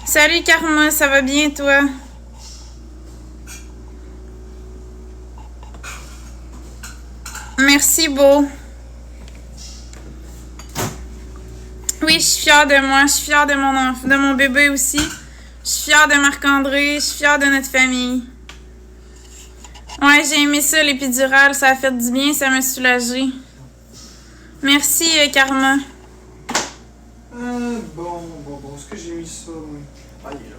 Salut Karma, ça va bien toi? Merci beau. Oui, je suis fière de moi, je suis fière de mon enfant, de mon bébé aussi. Je suis fière de Marc-André, je suis fière de notre famille. Ouais, j'ai aimé ça, l'épidural, ça a fait du bien, ça m'a soulagée. Merci Karma. Bon, est-ce que j'ai mis ça, oui? Ah, il est là.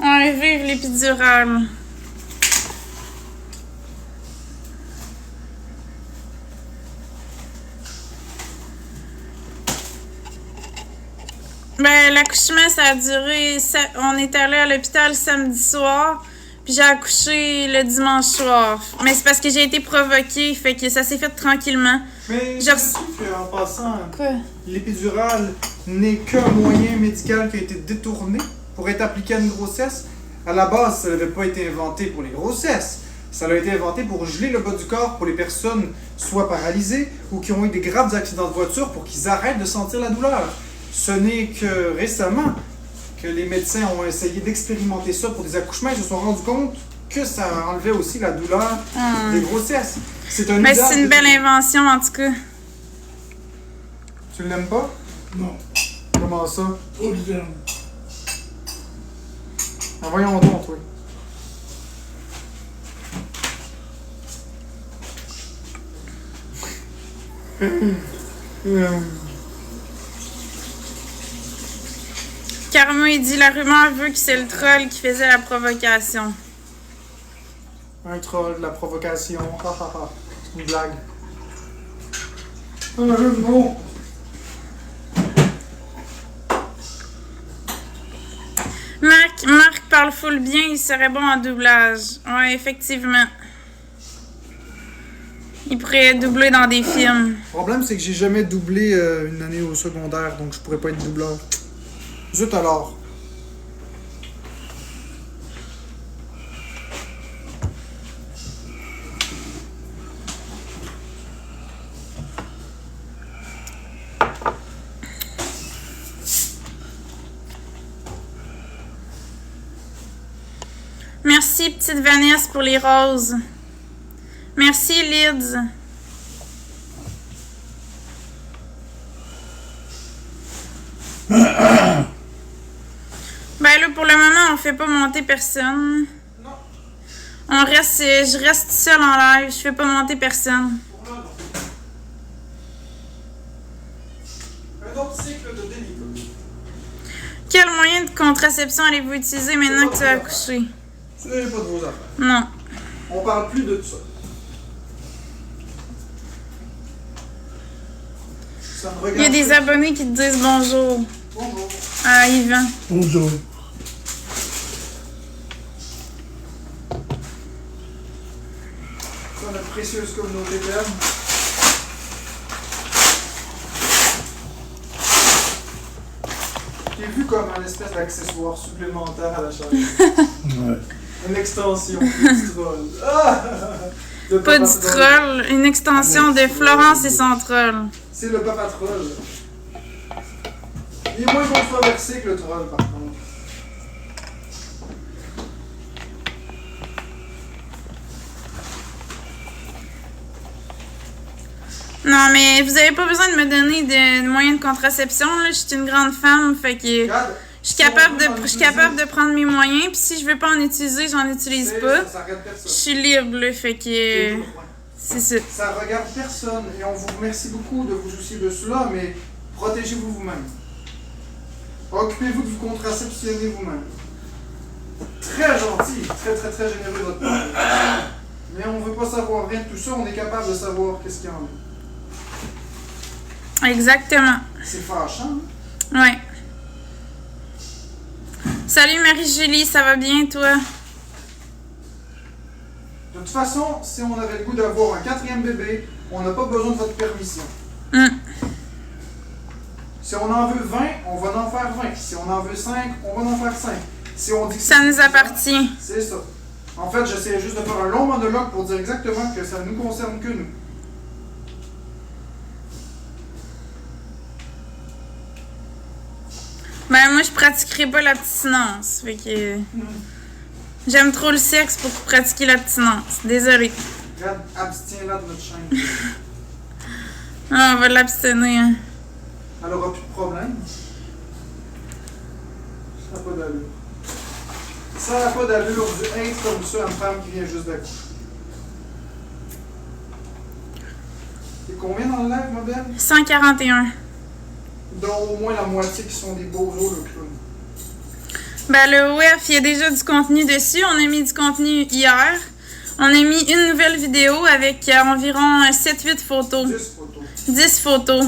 Ouais, vive l'épidural. Ben, l'accouchement, ça a duré... On est allé à l'hôpital samedi soir, puis j'ai accouché le dimanche soir. Mais c'est parce que j'ai été provoquée, fait que ça s'est fait tranquillement. Mais Genre... en passant, Quoi? l'épidural n'est qu'un moyen médical qui a été détourné pour être appliqué à une grossesse. À la base, ça n'avait pas été inventé pour les grossesses. Ça a été inventé pour geler le bas du corps pour les personnes soit paralysées ou qui ont eu des graves accidents de voiture pour qu'ils arrêtent de sentir la douleur. Ce n'est que récemment que les médecins ont essayé d'expérimenter ça pour des accouchements et se sont rendus compte que ça enlevait aussi la douleur des grossesses. C'est un Mais c'est une belle invention, en tout cas. Tu l'aimes pas? Non. Comment ça? Trop de viande. Ah, voyons donc, toi. Karma, il dit la rumeur veut que c'est le troll qui faisait la provocation. Un troll, de la provocation. Ha ha ha. C'est une blague. Un jeu de mots. Marc parle full bien, il serait bon en doublage. Ouais, effectivement. Il pourrait doubler dans des films. Le problème, c'est que j'ai jamais doublé une année au secondaire, donc je pourrais pas être doubleur. Zut alors. Merci, petite Vanessa, pour les roses. Merci, Lids. Ben là, pour le moment, on fait pas monter personne. Non. Je reste seule en live, je fais pas monter personne. Un autre cycle de délicat. Quel moyen de contraception allez-vous utiliser maintenant que tu as accouché? Ce n'est pas de vos affaires. Non. On parle plus de ça. Ça me regarde. Il y a des abonnés qui te disent bonjour. Bonjour. Ah, Yvan. Bonjour. Ça, notre précieuse communauté d'hommes. Qui est vu comme un espèce d'accessoire supplémentaire à la chaîne. Ouais. Une extension du troll. Ah! Le Pas papa du troll, une extension de Florence et son troll. C'est le papa troll. Il est moins controversé que le troll, par contre. Non, mais vous avez pas besoin de me donner de moyens de contraception, là. Je suis une grande femme, fait que Regarde, je suis capable de prendre mes moyens, puis si je veux pas en utiliser, j'en utilise pas. ça regarde Je personne. suis libre, là, fait que c'est ça. Ça regarde personne et on vous remercie beaucoup de vous soucier de cela, mais protégez-vous vous-même. Occupez-vous de vous contraceptionner vous-même. Très gentil, très généreux de votre part. Mais on veut pas savoir rien de tout ça, on est capable de savoir qu'est-ce qu'il y en a. Exactement. C'est fâchant, hein? Ouais. Salut Marie-Julie, ça va bien, toi? De toute façon, si on avait le goût d'avoir un 4e bébé, on n'a pas besoin de votre permission. Si on en veut 20, on va en faire 20. Si on en veut 5, on va en faire 5. Si on dit que Ça nous appartient. c'est ça. En fait, j'essayais juste de faire un long monologue pour dire exactement que ça nous concerne que nous. Ben, moi, je pratiquerai pas l'abstinence. Fait que. J'aime trop le sexe pour pratiquer l'abstinence. Désolée. Regarde, abstiens-la de notre chaîne. Ah, on va l'abstenir. Elle aura plus de problème. Ça n'a pas d'allure. Ça n'a pas d'allure du hate comme ça à une femme qui vient juste d'accoucher. Et combien dans le live, ma belle? 141. Dont au moins la moitié qui sont des beaux os, le clown. Ben, le WEF, il y a déjà du contenu dessus. On a mis du contenu hier. On a mis une nouvelle vidéo avec environ 7-8 photos. 10 photos. 10 photos.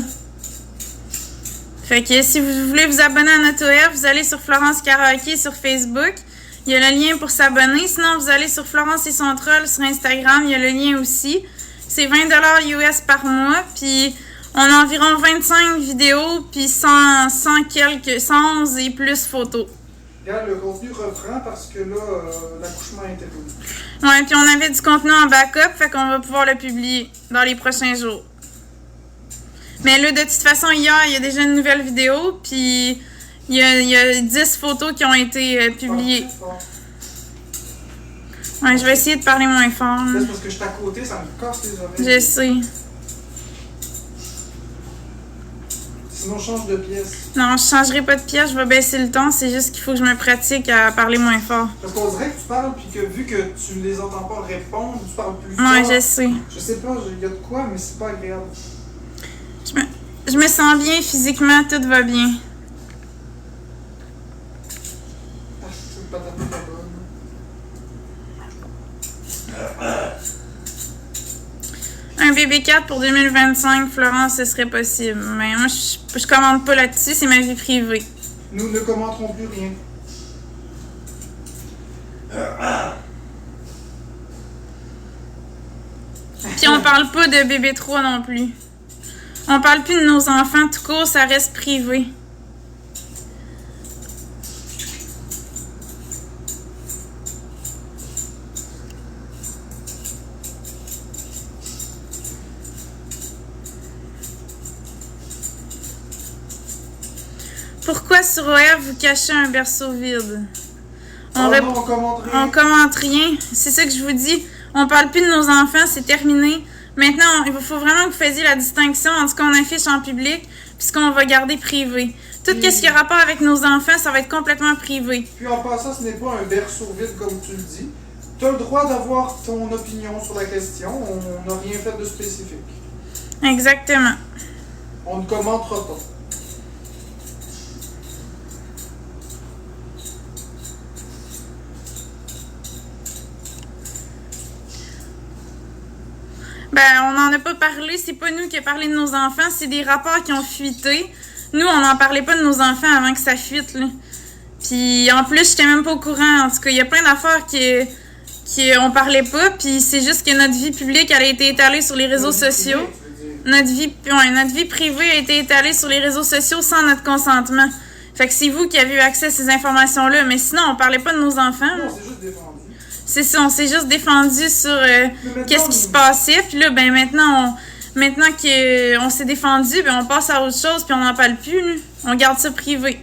Fait que si vous voulez vous abonner à notre WEF, vous allez sur Florence Karaoke sur Facebook. Il y a le lien pour s'abonner. Sinon, vous allez sur Florence et son troll sur Instagram. Il y a le lien aussi. C'est 20$ US par mois. Puis, on a environ 25 vidéos. Puis, 111 et plus photos. Regarde, le contenu reprend parce que là, l'accouchement a été publié. Ouais, puis on avait du contenu en backup. Fait qu'on va pouvoir le publier dans les prochains jours. Mais là, de toute façon, hier, il y a déjà une nouvelle vidéo. Puis, il y a 10 photos qui ont été publiées. Ouais, je vais essayer de parler moins fort. C'est parce que je suis à côté, ça me casse les oreilles. Je sais. Sinon, change de pièce. Non, je changerai pas de pièce, je vais baisser le ton. C'est juste qu'il faut que je me pratique à parler moins fort. Parce qu'on dirait que tu parles, puis que vu que tu les entends pas répondre, tu parles plus fort. Ouais, je sais. Je sais pas, il y a de quoi, mais c'est pas agréable. Je me sens bien physiquement, tout va bien. Ah, c'est une patate pas bonne. Un BB4 pour 2025, Florence, ce serait possible. Mais moi, je commande pas là-dessus, c'est ma vie privée. Nous ne commenterons plus rien. Puis on parle pas de BB3 non plus. On parle plus de nos enfants, tout court, ça reste privé. Pourquoi sur OF vous cachez un berceau vide? On commente rien. On commente rien. C'est ça que je vous dis. On parle plus de nos enfants, c'est terminé. Maintenant, il faut vraiment que vous fassiez la distinction entre ce qu'on affiche en public et ce qu'on va garder privé. Tout ce qui a rapport avec nos enfants, ça va être complètement privé. Puis en passant, ce n'est pas un berceau vide comme tu le dis. Tu as le droit d'avoir ton opinion sur la question. On n'a rien fait de spécifique. Exactement. On ne commentera pas. Ben, on n'en a pas parlé. C'est pas nous qui avons parlé de nos enfants. C'est des rapports qui ont fuité. Nous, on n'en parlait pas de nos enfants avant que ça fuite, là. Puis, en plus, j'étais même pas au courant. En tout cas, il y a plein d'affaires on parlait pas. Puis, c'est juste que notre vie publique, elle a été étalée sur les réseaux sociaux. Notre vie privée a été étalée sur les réseaux sociaux sans notre consentement. Fait que c'est vous qui avez eu accès à ces informations-là. Mais sinon, on parlait pas de nos enfants. Non, c'est juste défendu. C'est ça, on s'est juste défendu sur qu'est-ce qui se passait. Puis là, ben maintenant qu'on s'est défendu, ben on passe à autre chose, puis on n'en parle plus. Là. On garde ça privé.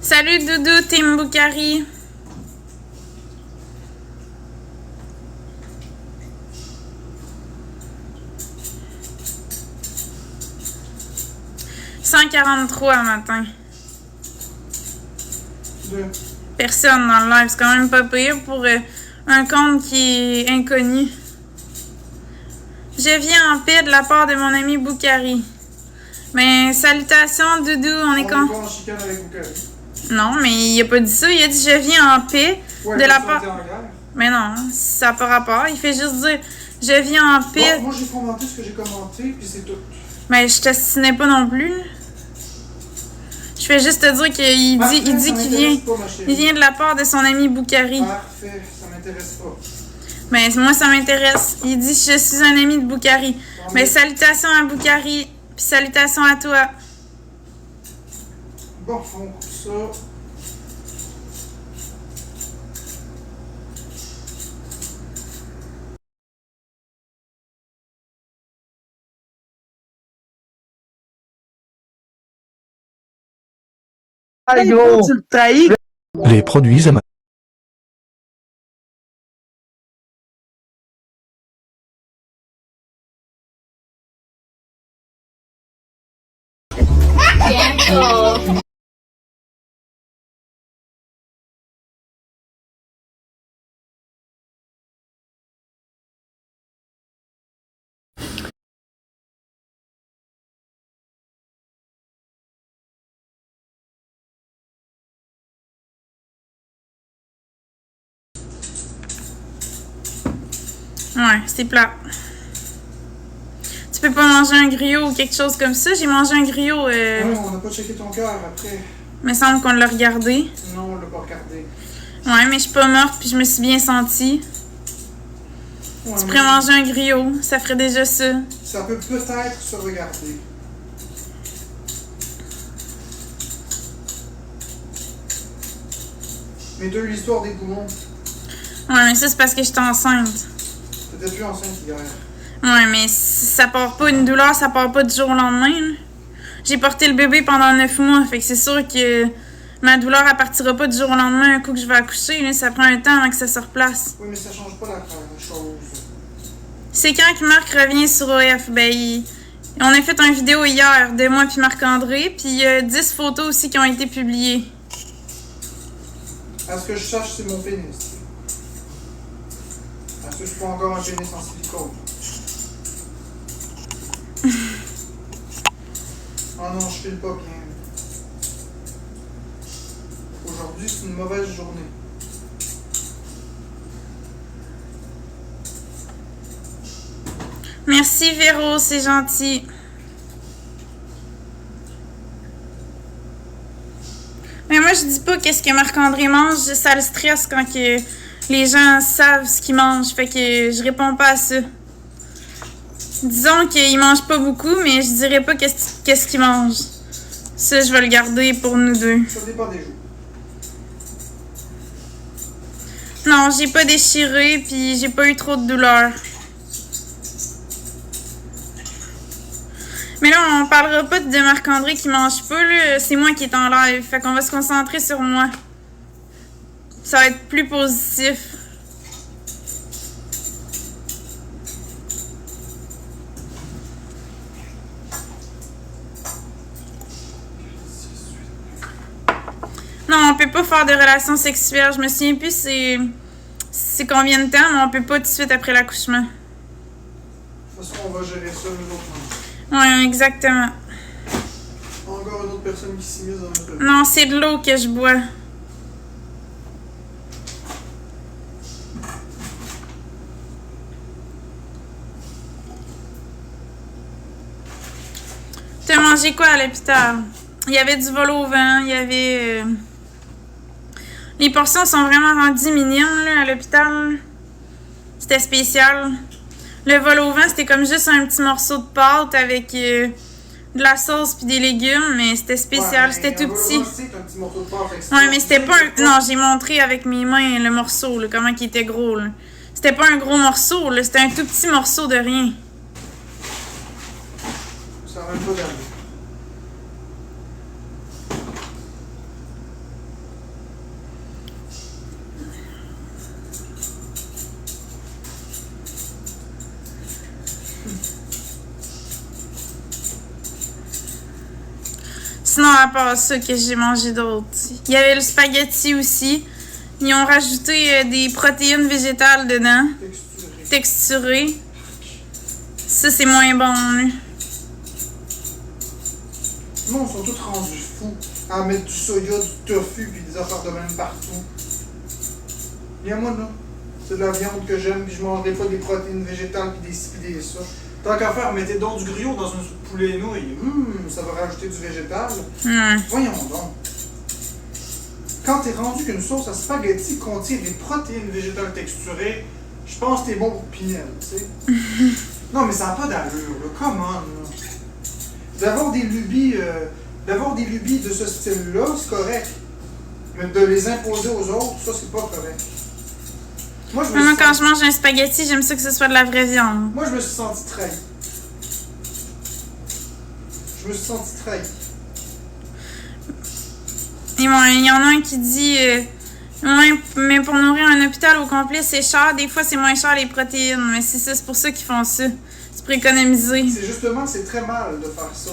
Salut Doudou, Tim Boukari. « 143 matin. Personne dans le live. C'est quand même pas pire pour un compte qui est inconnu. Je viens en paix de la part de mon ami Boukari. Mais salutations Doudou, on est quand? On est en chicane avec Boukari. Non, mais il a pas dit ça. Il a dit je viens en paix de la part. Mais non, ça n'a pas rapport. Il fait juste dire je viens en paix. Bon, moi j'ai commenté ce que j'ai commenté, puis c'est tout. Mais je t'assinais pas non plus. Je fais juste te dire qu'il Parfait, dit ça qu'il m'intéresse vient. pas, ma chérie. Il vient de la part de son ami Boukari. Parfait, ça m'intéresse pas. Ben, moi, ça m'intéresse. Il dit je suis un ami de Boukari. Bon, Ben, salutations à Boukari. Puis salutations à toi. Bon, on coupe ça. Tu le trahis. Les produits Zama. Ouais, c'est plat. Tu peux pas manger un griot ou quelque chose comme ça? J'ai mangé un griot. Non, on n'a pas checké ton cœur après. Il me semble qu'on l'a regardé. Non, on l'a pas regardé. Ouais, mais je suis pas morte puis je me suis bien sentie. Ouais, Tu mais pourrais manger un griot, ça ferait déjà ça. ça peut peut-être se regarder. Mais t'as eu l'histoire des poumons. Ouais, mais ça, c'est parce que j'étais enceinte. T'étais plus enceinte hier. Ouais, mais ça part pas, une douleur, ça part pas du jour au lendemain. Là. J'ai porté le bébé pendant 9 mois, fait que c'est sûr que ma douleur, elle partira pas du jour au lendemain, un coup que je vais accoucher. Là, ça prend un temps avant que ça se replace. Oui, mais ça change pas la chose. C'est quand que Marc revient sur OF? Ben, on a fait une vidéo hier de moi puis Marc-André, puis il y a 10 photos aussi qui ont été publiées. À ce que je sache, c'est mon pénis. À ce que je suis pas encore un pénis en silicone. Oh non, je file pas bien. Aujourd'hui, c'est une mauvaise journée. Merci Véro, c'est gentil. Mais moi, je dis pas qu'est-ce que Marc-André mange, ça le stresse quand que les gens savent ce qu'ils mangent, fait que je réponds pas à ça. Disons qu'il mange pas beaucoup, mais je dirais pas qu'est-ce qu'il mange. Ça, je vais le garder pour nous deux. Ça dépend des jours. Non, j'ai pas déchiré, puis j'ai pas eu trop de douleur. Mais là, on parlera pas de Marc-André qui mange pas, là. C'est moi qui est en live. Fait qu'on va se concentrer sur moi. Ça va être plus positif. Non, on peut pas faire de relations sexuelles. Je me souviens plus c'est combien de temps, mais on peut pas tout de suite après l'accouchement. De toute façon, on va gérer ça nous autres. Ouais, exactement. Encore une autre personne qui s'immisce dans notre vie. Non, c'est de l'eau que je bois. T'as mangé quoi à l'hôpital? Il y avait du vol au vent, il y avait... Les portions sont vraiment rendues mignonnes là, à l'hôpital. C'était spécial. Le vol au vent, c'était comme juste un petit morceau de pâte avec de la sauce puis des légumes, mais c'était spécial, c'était tout petit. Ouais, mais c'était pas un... Non, j'ai montré avec mes mains le morceau, là, comment il était gros. Là. C'était pas un gros morceau, là, c'était un tout petit morceau de rien. Ça va même pas d'allure. Sinon, à part ça, que j'ai mangé d'autre. Il y avait le spaghetti aussi. Ils ont rajouté des protéines végétales dedans, texturées. Ça, c'est moins bon. Là. Non, ils sont tous rendus fous à mettre du soya, du tofu puis des affaires de même partout. Viens moi là. C'est de la viande que j'aime puis je mangerai pas des protéines végétales puis des ci puis des ça. Tant qu'à faire, mettez donc du griot dans une soupe poulet nouilles. Ça va rajouter du végétal. Ouais. Voyons donc. Quand t'es rendu qu'une sauce à spaghetti contient des protéines végétales texturées, je pense que t'es bon pour Pinel, tu sais. Non, mais ça n'a pas d'allure, là. Come on, là. D'avoir des lubies de ce style-là, c'est correct. Mais de les imposer aux autres, ça, c'est pas correct. Moi, Quand je mange un spaghetti, j'aime ça que ce soit de la vraie viande. Moi, je me suis senti trahi. Il y en a un qui dit ouais, mais pour nourrir un hôpital au complet, c'est cher. Des fois, c'est moins cher les protéines. Mais c'est ça, c'est pour ça qu'ils font ça. C'est pour économiser. C'est justement que c'est très mal de faire ça.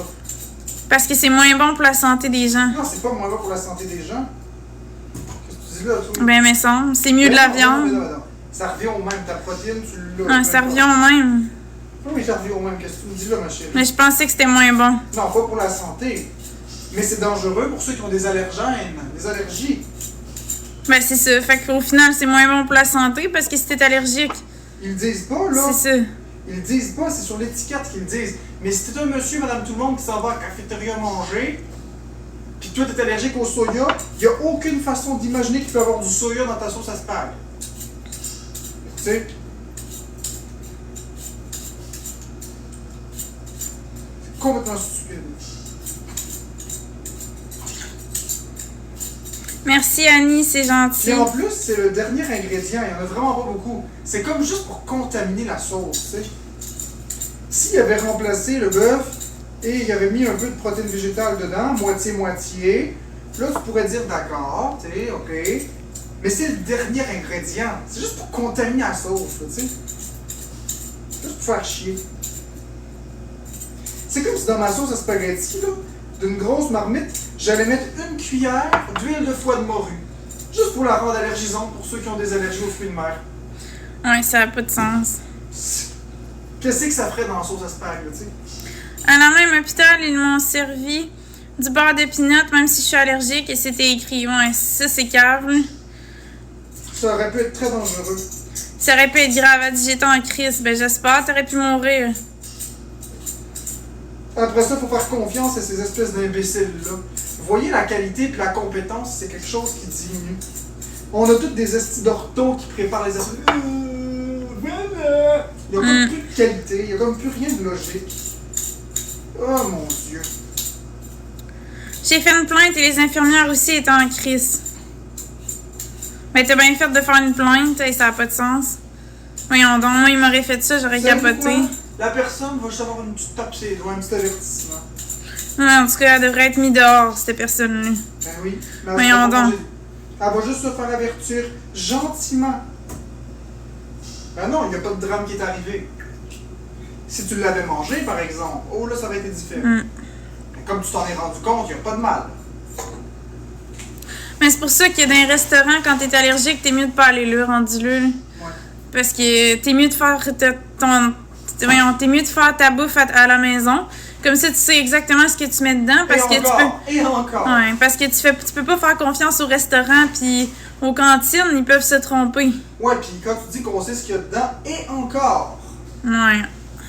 Parce que c'est moins bon pour la santé des gens. Non, c'est pas moins bon pour la santé des gens. Qu'est-ce que tu dis là, toi? Ben, mais ça, c'est mieux de la viande. Non. Ça revient au même. Ta protéine, tu l'as. Ah, ça revient au même. Oui, ça revient au même. Qu'est-ce que tu me dis là, ma chérie? Mais je pensais que c'était moins bon. Non, pas pour la santé. Mais c'est dangereux pour ceux qui ont des allergènes, des allergies. Ben, c'est ça. Fait qu'au final, c'est moins bon pour la santé parce que si t'es allergique. Ils le disent pas, là. C'est ça. Ils le disent pas, c'est sur l'étiquette qu'ils le disent. Mais si t'es un monsieur, madame tout le monde qui s'en va à la cafétéria manger, puis toi t'es allergique au soya, il n'y a aucune façon d'imaginer qu'il peut y avoir du soya dans ta sauce à spag. Tu sais? C'est complètement stupide. Merci Annie, c'est gentil. Et en plus, c'est le dernier ingrédient, il n'y en a vraiment pas beaucoup. C'est comme juste pour contaminer la sauce, tu sais. S'il avait remplacé le bœuf et il avait mis un peu de protéines végétales dedans, moitié-moitié, là tu pourrais dire d'accord, tu sais, ok. Mais c'est le dernier ingrédient. C'est juste pour contaminer la sauce, tu sais. Juste pour faire chier. C'est comme si dans ma sauce à spaghetti, là, d'une grosse marmite, j'allais mettre une cuillère d'huile de foie de morue. Juste pour la rendre allergisante pour ceux qui ont des allergies aux fruits de mer. Ouais, ça n'a pas de sens. Qu'est-ce que ça ferait dans la sauce à spag, là, tu sais? À la même hôpital, ils m'ont servi du beurre de pinot, même si je suis allergique, et c'était écrit. Ouais, ça, c'est cave, là. Ça aurait pu être très dangereux. Ça aurait pu être grave. Elle dit, j'étais en crise. Ben, j'espère, t'aurais pu mourir. Après ça, il faut faire confiance à ces espèces d'imbéciles-là. Vous voyez, la qualité et la compétence, c'est quelque chose qui diminue. On a toutes des estis d'ortho qui préparent les aspects. Voilà! Il n'y a comme plus de qualité, il n'y a comme plus rien de logique. Oh mon Dieu. J'ai fait une plainte et les infirmières aussi étaient en crise. Ben, t'as bien fait de faire une plainte et ça n'a pas de sens. Voyons donc, moi, il m'aurait fait ça, j'aurais capoté. Quoi? La personne va juste avoir une petite tape sur les doigts, un petit avertissement. Ouais, en tout cas, elle devrait être mise dehors, cette personne-là. Ben oui. Mais Voyons donc. Elle va juste se faire avertir gentiment. Ben non, il n'y a pas de drame qui est arrivé. Si tu l'avais mangé, par exemple, oh là, ça aurait été différent. Mais comme tu t'en es rendu compte, il n'y a pas de mal. Mais c'est pour ça que dans les restaurants, quand t'es allergique, t'es mieux de pas aller là, rendu-là. Ouais. Parce que t'es mieux de faire t'es mieux de faire ta bouffe à la maison. Comme ça, tu sais exactement ce que tu mets dedans. Parce que Et encore. Ouais, parce que tu peux pas faire confiance au restaurant puis aux cantines, ils peuvent se tromper. Ouais, puis quand tu dis qu'on sait ce qu'il y a dedans, et encore. Ouais.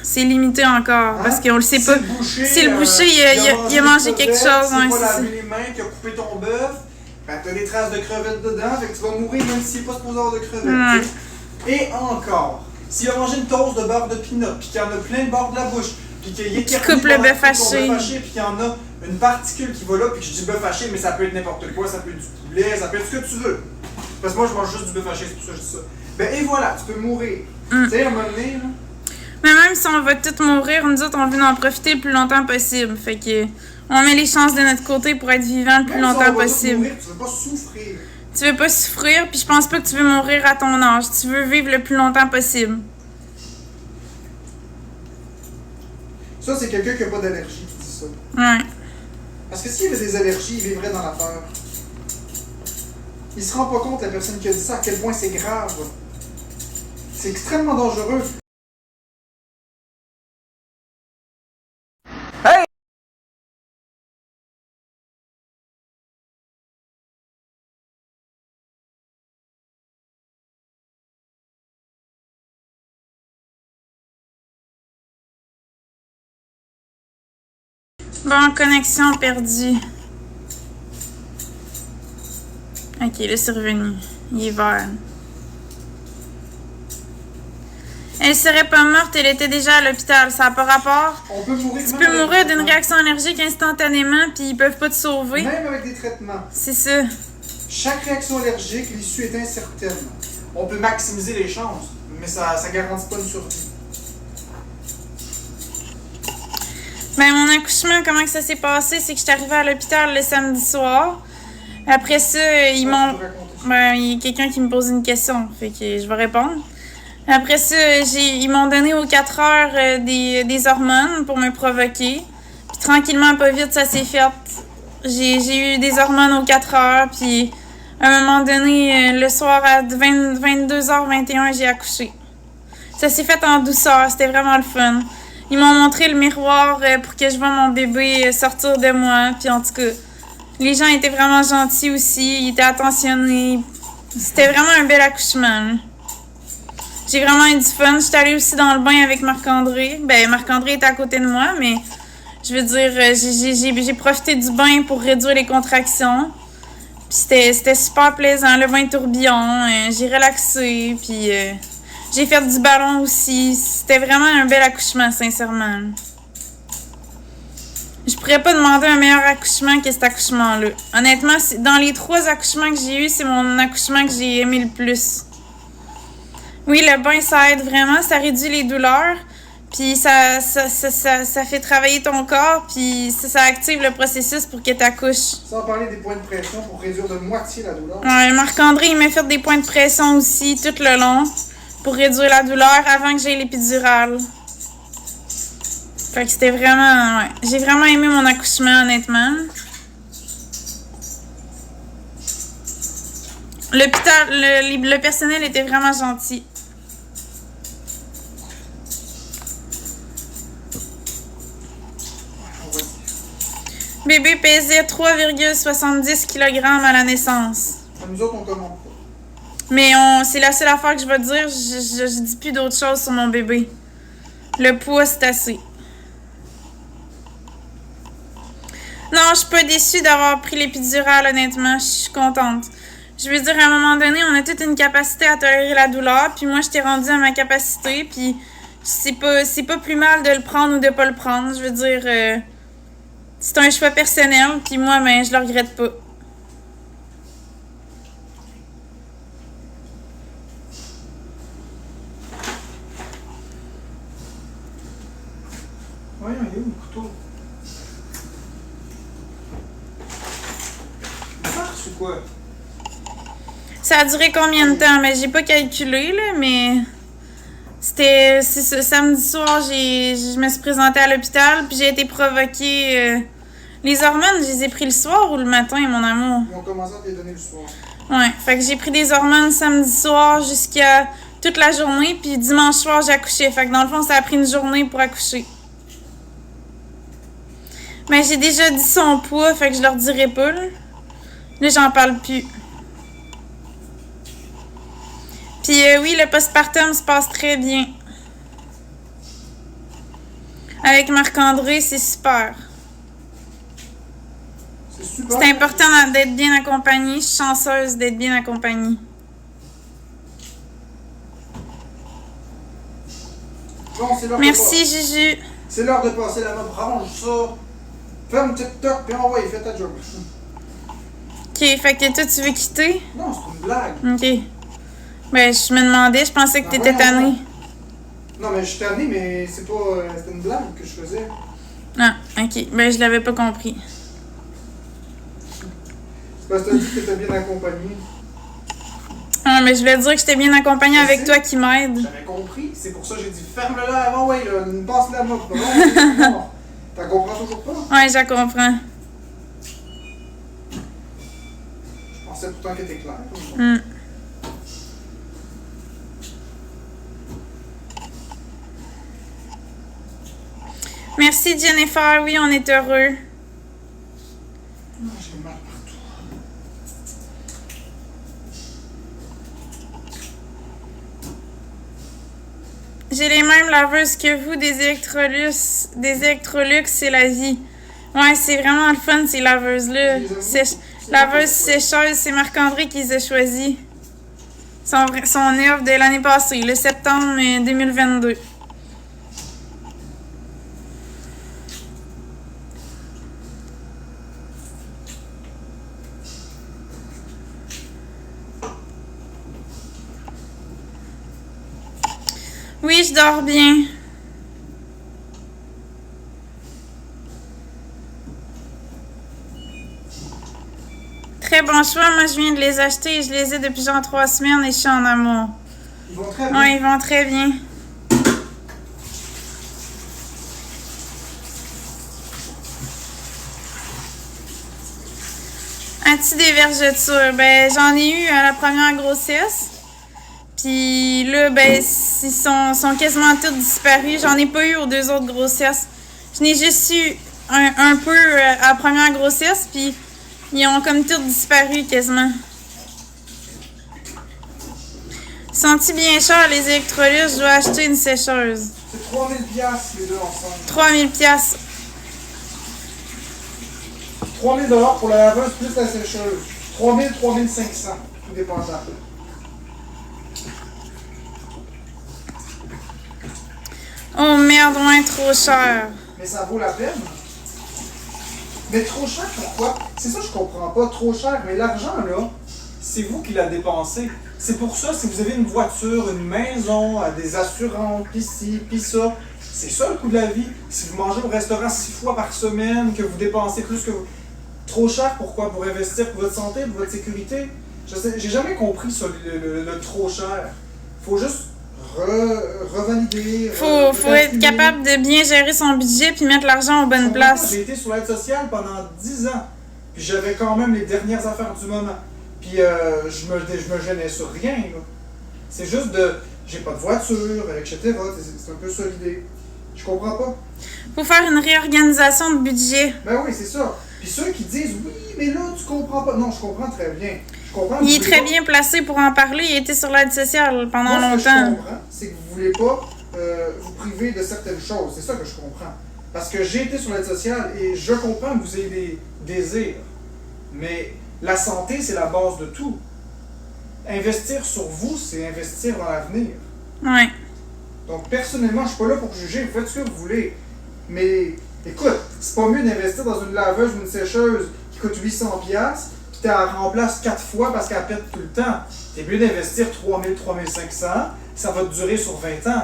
C'est limité encore, hein? Parce qu'on le sait pas. Si le boucher, il a mangé quelque chose. Si tu pas lavé les mains, qu'il a coupé ton bœuf, ben t'as des traces de crevettes dedans, fait que tu vas mourir même s'il n'est pas supposé avoir de crevettes. Et encore, s'il a mangé une toast de beurre de pinot, puis qu'il y en a plein de bord de la bouche, puis qu'il est coupe le bœuf haché, puis qu'il y en a une particule qui va là, puis que je dis bœuf haché, mais ça peut être n'importe quoi, ça peut être du poulet, ça peut être ce que tu veux. Parce que moi, je mange juste du bœuf haché, c'est pour ça que je dis ça. Ben et voilà, tu peux mourir. Tu sais, à un moment donné, là. Mais même si on va tous mourir, nous autres, on veut en profiter le plus longtemps possible. Fait que on met les chances de notre côté pour être vivant le plus longtemps possible. Mourir, tu veux pas souffrir. Tu veux pas souffrir, puis je pense pas que tu veux mourir à ton âge. Tu veux vivre le plus longtemps possible. Ça, c'est quelqu'un qui a pas d'allergie qui dit ça. Ouais. Parce que s'il y avait des allergies, il vivrait dans la peur. Il se rend pas compte, la personne qui a dit ça, à quel point c'est grave. C'est extrêmement dangereux. Bon, connexion perdue. Ok, là, c'est revenu. Il est vert. Elle serait pas morte, elle était déjà à l'hôpital. Ça n'a pas rapport. On peut mourir. Tu peux mourir d'une réaction allergique instantanément, puis ils peuvent pas te sauver. Même avec des traitements. C'est ça. Chaque réaction allergique, l'issue est incertaine. On peut maximiser les chances, mais ça garantit pas une survie. Ben, mon accouchement, comment que ça s'est passé? C'est que je suis arrivée à l'hôpital le samedi soir. Après ça, ils m'ont... Ben, il y a quelqu'un qui me pose une question, fait que je vais répondre. Après ça, ils m'ont donné aux 4 heures des hormones pour me provoquer. Puis tranquillement, pas vite, ça s'est fait. J'ai eu des hormones aux 4 heures, puis à un moment donné, le soir à 22h21, j'ai accouché. Ça s'est fait en douceur, c'était vraiment le fun. Ils m'ont montré le miroir pour que je vois mon bébé sortir de moi, puis en tout cas, les gens étaient vraiment gentils aussi, ils étaient attentionnés. C'était vraiment un bel accouchement, là. J'ai vraiment eu du fun. Je suis allée aussi dans le bain avec Marc-André. Ben, Marc-André était à côté de moi, mais je veux dire, j'ai profité du bain pour réduire les contractions. Puis c'était super plaisant, le bain tourbillon. J'ai relaxé, puis j'ai fait du ballon aussi. C'était vraiment un bel accouchement, sincèrement. Je pourrais pas demander un meilleur accouchement que cet accouchement-là. Honnêtement, dans les 3 accouchements que j'ai eus, c'est mon accouchement que j'ai aimé le plus. Oui, le bain, ça aide vraiment, ça réduit les douleurs, puis ça fait travailler ton corps, puis ça active le processus pour que tu accouches. Sans parler des points de pression pour réduire de moitié la douleur. Ouais, Marc-André, il m'a fait des points de pression aussi tout le long pour réduire la douleur avant que j'aie l'épidurale. Fait que c'était vraiment... Ouais, j'ai vraiment aimé mon accouchement, honnêtement. L'hôpital, le personnel était vraiment gentil. Bébé pesait 3,70 kg à la naissance. Nous autres, on commande pas. Mais c'est la seule affaire que je vais te dire. Je dis plus d'autres choses sur mon bébé. Le poids, c'est assez. Non, je suis pas déçue d'avoir pris l'épidurale, honnêtement. Je suis contente. Je veux dire, à un moment donné, on a toute une capacité à tolérer la douleur. Puis moi, je t'ai rendue à ma capacité. Puis c'est pas plus mal de le prendre ou de pas le prendre. Je veux dire... c'est un choix personnel, puis moi, ben, je le regrette pas. Voyons, il est où le couteau? Une farce ou quoi? Ça a duré combien de temps? Ben, j'ai pas calculé, là, mais... c'est ça, samedi soir, je me suis présentée à l'hôpital, puis j'ai été provoquée... Les hormones, je les ai pris le soir ou le matin, mon amour? Ils ont commencé à te les donner le soir. Ouais, fait que j'ai pris des hormones samedi soir jusqu'à toute la journée, puis dimanche soir, j'ai accouché. Fait que dans le fond, ça a pris une journée pour accoucher. Mais j'ai déjà dit son poids, fait que je leur dirai pas, là. Là, j'en parle plus. Puis oui, le postpartum se passe très bien. Avec Marc-André, c'est super. C'est important d'être bien accompagnée. Je suis chanceuse d'être bien accompagnée. Bon, c'est l'heure Merci, Juju. C'est l'heure de passer la main. Range ça. Ferme TikTok, puis envoie, fais ta job. Ok, fait que toi, tu veux quitter? Non, c'est une blague. Ok. Ben, je me demandais, je pensais que t'étais tannée. Non, mais je suis tannée, mais c'est pas... c'était une blague que je faisais. Ah, ok. Ben, je l'avais pas compris. C'est parce que t'as dit que t'étais bien accompagnée. Ah, mais je voulais dire que j'étais bien accompagnée avec toi qui m'aide. J'avais compris, c'est pour ça que j'ai dit ferme-le là avant, ouais, là, passe la mop. Non, t'as compris toujours pas? Ouais, je comprends. Je pensais pourtant qu'elle était claire. Mm. Merci Jennifer, oui, on est heureux. J'ai mal partout. J'ai les mêmes laveuses que vous, des Electrolux, c'est la vie. Ouais, c'est vraiment le fun, ces laveuses-là. Laveuse sécheuse, c'est Marc-André qui les a choisies. Son œuvre de l'année passée, le septembre 2022. Oui, je dors bien. Très bon choix. Moi, je viens de les acheter et je les ai depuis genre 3 semaines et je suis en amour. Ils vont très bien. Ouais, ils vont très bien. Anti-dévergeture. Ben, j'en ai eu à la première grossesse. Puis là, ben, ils sont quasiment tous disparus. J'en ai pas eu aux 2 autres grossesses. Je n'ai juste eu un peu à la première grossesse, puis ils ont comme tous disparu quasiment. Sont-ils bien chers les électrolytes? Je dois acheter une sécheuse. C'est 3000 piastres les deux ensemble. 3000 piastres. 3000 $ pour la laveuse plus la sécheuse. 3000, 3500, tout dépendant. Oh merde, ouais, trop cher. Mais ça vaut la peine. Mais trop cher, pourquoi? C'est ça que je comprends pas. Trop cher, mais l'argent, là, c'est vous qui l'avez dépensé. C'est pour ça, si vous avez une voiture, une maison, des assurances, pis ci, pis ça, c'est ça le coût de la vie. Si vous mangez au restaurant 6 fois par semaine, que vous dépensez plus que vous... Trop cher, pourquoi? Pour investir pour votre santé, pour votre sécurité? J'ai jamais compris ça, le trop cher. Faut juste revalider. Faut être capable de bien gérer son budget puis mettre l'argent aux bonnes places. J'ai été sur l'aide sociale pendant 10 ans. Puis j'avais quand même les dernières affaires du moment. Puis je me gênais sur rien. Là. C'est juste de... J'ai pas de voiture, etc. C'est un peu ça l'idée. Je comprends pas. Faut faire une réorganisation de budget. Ben oui, c'est ça. Puis ceux qui disent, oui, mais là, tu comprends pas. Non, je comprends très bien. Je comprends. Il est très bien placé pour en parler. Il a été sur l'aide sociale pendant longtemps. Ce que je comprends, c'est que vous voulez pas vous priver de certaines choses. C'est ça que je comprends. Parce que j'ai été sur l'aide sociale et je comprends que vous ayez des désirs. Mais la santé, c'est la base de tout. Investir sur vous, c'est investir dans l'avenir. Ouais. Donc, personnellement, je suis pas là pour juger. Vous faites ce que vous voulez. Mais, écoute, c'est pas mieux d'investir dans une laveuse ou une sécheuse qui coûte 800$, puis tu la remplaces 4 fois parce qu'elle pète tout le temps. C'est mieux d'investir 3000, 3500, ça va te durer sur 20 ans.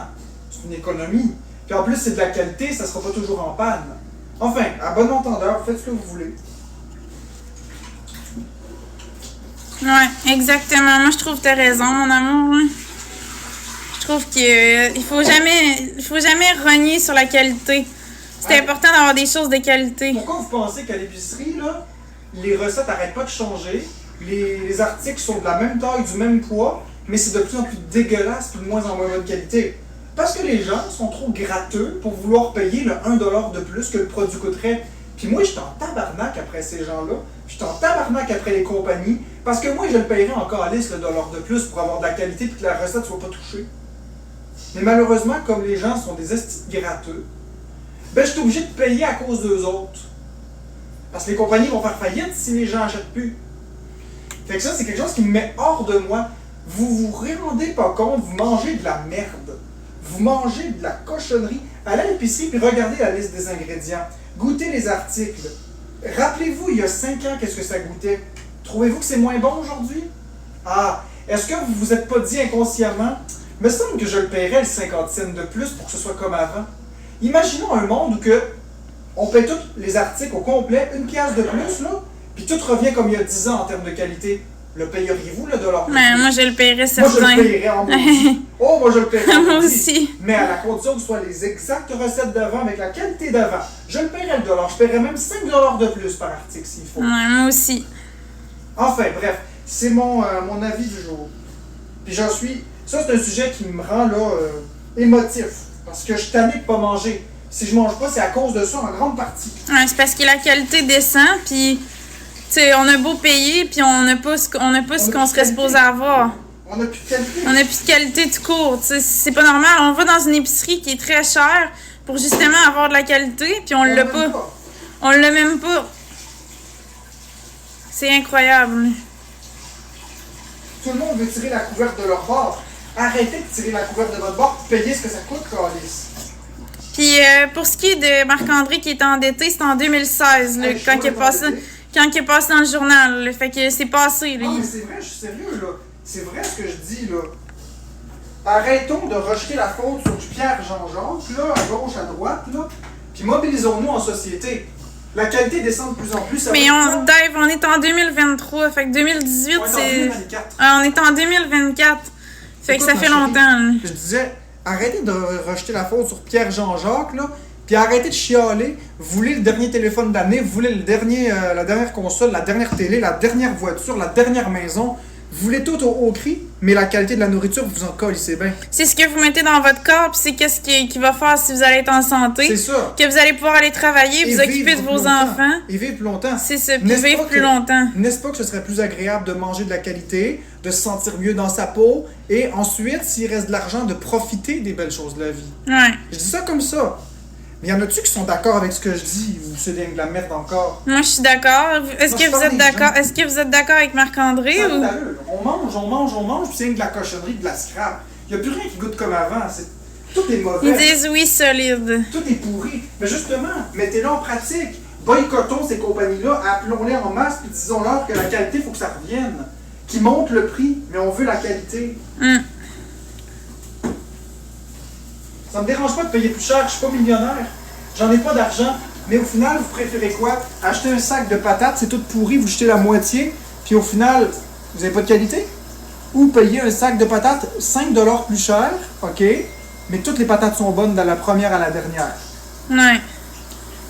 C'est une économie. Puis en plus, c'est de la qualité, ça sera pas toujours en panne. Enfin, à bon entendeur, vous faites ce que vous voulez. Ouais, exactement. Moi, je trouve que t'as raison, mon amour. Je trouve qu'il faut jamais renier sur la qualité. C'est important d'avoir des choses de qualité. Pourquoi vous pensez qu'à l'épicerie, là, les recettes n'arrêtent pas de changer, les articles sont de la même taille, du même poids, mais c'est de plus en plus dégueulasse et de moins en moins bonne qualité? Parce que les gens sont trop gratteux pour vouloir payer le 1$ de plus que le produit coûterait. Puis moi, je suis en tabarnak après ces gens-là. Je suis en tabarnak après les compagnies. Parce que moi, je le payerais encore à liste le dollar de plus pour avoir de la qualité et que la recette ne soit pas touchée. Mais malheureusement, comme les gens sont des estis gratteux, ben je suis obligé de payer à cause d'eux autres. Parce que les compagnies vont faire faillite si les gens n'achètent plus. Fait que ça, c'est quelque chose qui me met hors de moi. Vous vous rendez pas compte, vous mangez de la merde. Vous mangez de la cochonnerie. Allez à l'épicerie puis regardez la liste des ingrédients. Goûtez les articles. Rappelez-vous, il y a 5 ans, qu'est-ce que ça goûtait? Trouvez-vous que c'est moins bon aujourd'hui? Ah, est-ce que vous vous êtes pas dit inconsciemment, me semble que je le paierais le 50 cents de plus pour que ce soit comme avant? Imaginons un monde où on paie tous les articles au complet, 1$ de plus, là, puis tout revient comme il y a 10 ans en termes de qualité. Le payeriez-vous, le dollar? Mais moi, je le paierais certain. Moi, je le paierais en maudit. Oh, moi, je le paierais en Moi maudit. aussi. Mais à la condition que ce soit les exactes recettes d'avant avec la qualité d'avant. Je le paierais le dollar. Je paierais même 5$ de plus par article s'il faut. Ouais, moi aussi. Enfin, bref, c'est mon avis du jour. Puis j'en suis... Ça, c'est un sujet qui me rend, là, émotif. Parce que je suis tanné de pas manger. Si je mange pas, c'est à cause de ça, en grande partie. Ouais, c'est parce que la qualité descend, puis... Tu sais, on a beau payer, puis on n'a pas ce qu'on serait supposé avoir. On n'a plus de qualité. On n'a plus de qualité tout court. Tu sais, c'est pas normal. On va dans une épicerie qui est très chère pour justement avoir de la qualité, puis on l'a pas. On l'a même pas. C'est incroyable. Tout le monde veut tirer la couverte de leur bord. Arrêtez de tirer la couverte de votre bord, payez ce que ça coûte, Calice. Puis pour ce qui est de Marc-André qui est endetté, c'était en 2016, là, quand il est passé dans le journal. Là. Fait que c'est passé. Là. Non, mais c'est vrai, je suis sérieux, là. C'est vrai ce que je dis, là. Arrêtons de rejeter la faute sur du Pierre Jean-Jacques, là, à gauche, à droite, là. Puis mobilisons-nous en société. La qualité descend de plus en plus. Ça Mais Dave, on est en 2023. Fait que 2018, c'est... On est en 2024. Fait que ça fait longtemps. Là. Je disais, arrêtez de rejeter la faute sur Pierre Jean-Jacques, là. Puis arrêtez de chialer. Vous voulez le dernier téléphone d'année, vous voulez la dernière console, la dernière télé, la dernière voiture, la dernière maison. Vous voulez tout au haut cri, mais la qualité de la nourriture, vous en colissez bien. C'est ce que vous mettez dans votre corps, puis c'est qu'est-ce qui va faire si vous allez être en santé. C'est ça. Que vous allez pouvoir aller travailler, vous occuper de vos enfants. Et vivre plus longtemps. C'est ça, puis vivre plus longtemps. N'est-ce pas que ce serait plus agréable de manger de la qualité, de se sentir mieux dans sa peau, et ensuite, s'il reste de l'argent, de profiter des belles choses de la vie. Ouais. Je dis ça comme ça. Mais y en a-tu qui sont d'accord avec ce que je dis, ou c'est de la merde encore? Moi, je suis d'accord. Est-ce que vous êtes d'accord? Est-ce que vous êtes d'accord avec Marc-André? Ça Ou... on mange, puis c'est de la cochonnerie, de la scrap. Y a plus rien qui goûte comme avant. Tout est mauvais. Ils disent oui, solide. Tout est pourri. Mais justement, mettez-le en pratique. Boycottons ces compagnies-là, appelons-les en masse, puis disons-leur que la qualité, il faut que ça revienne. Qu'ils montent le prix, mais on veut la qualité. Ça me dérange pas de payer plus cher, je suis pas millionnaire. J'en ai pas d'argent. Mais au final, vous préférez quoi? Acheter un sac de patates, c'est tout pourri, vous jetez la moitié, puis au final, vous avez pas de qualité? Ou payer un sac de patates 5$ plus cher, ok, mais toutes les patates sont bonnes de la première à la dernière. Ouais.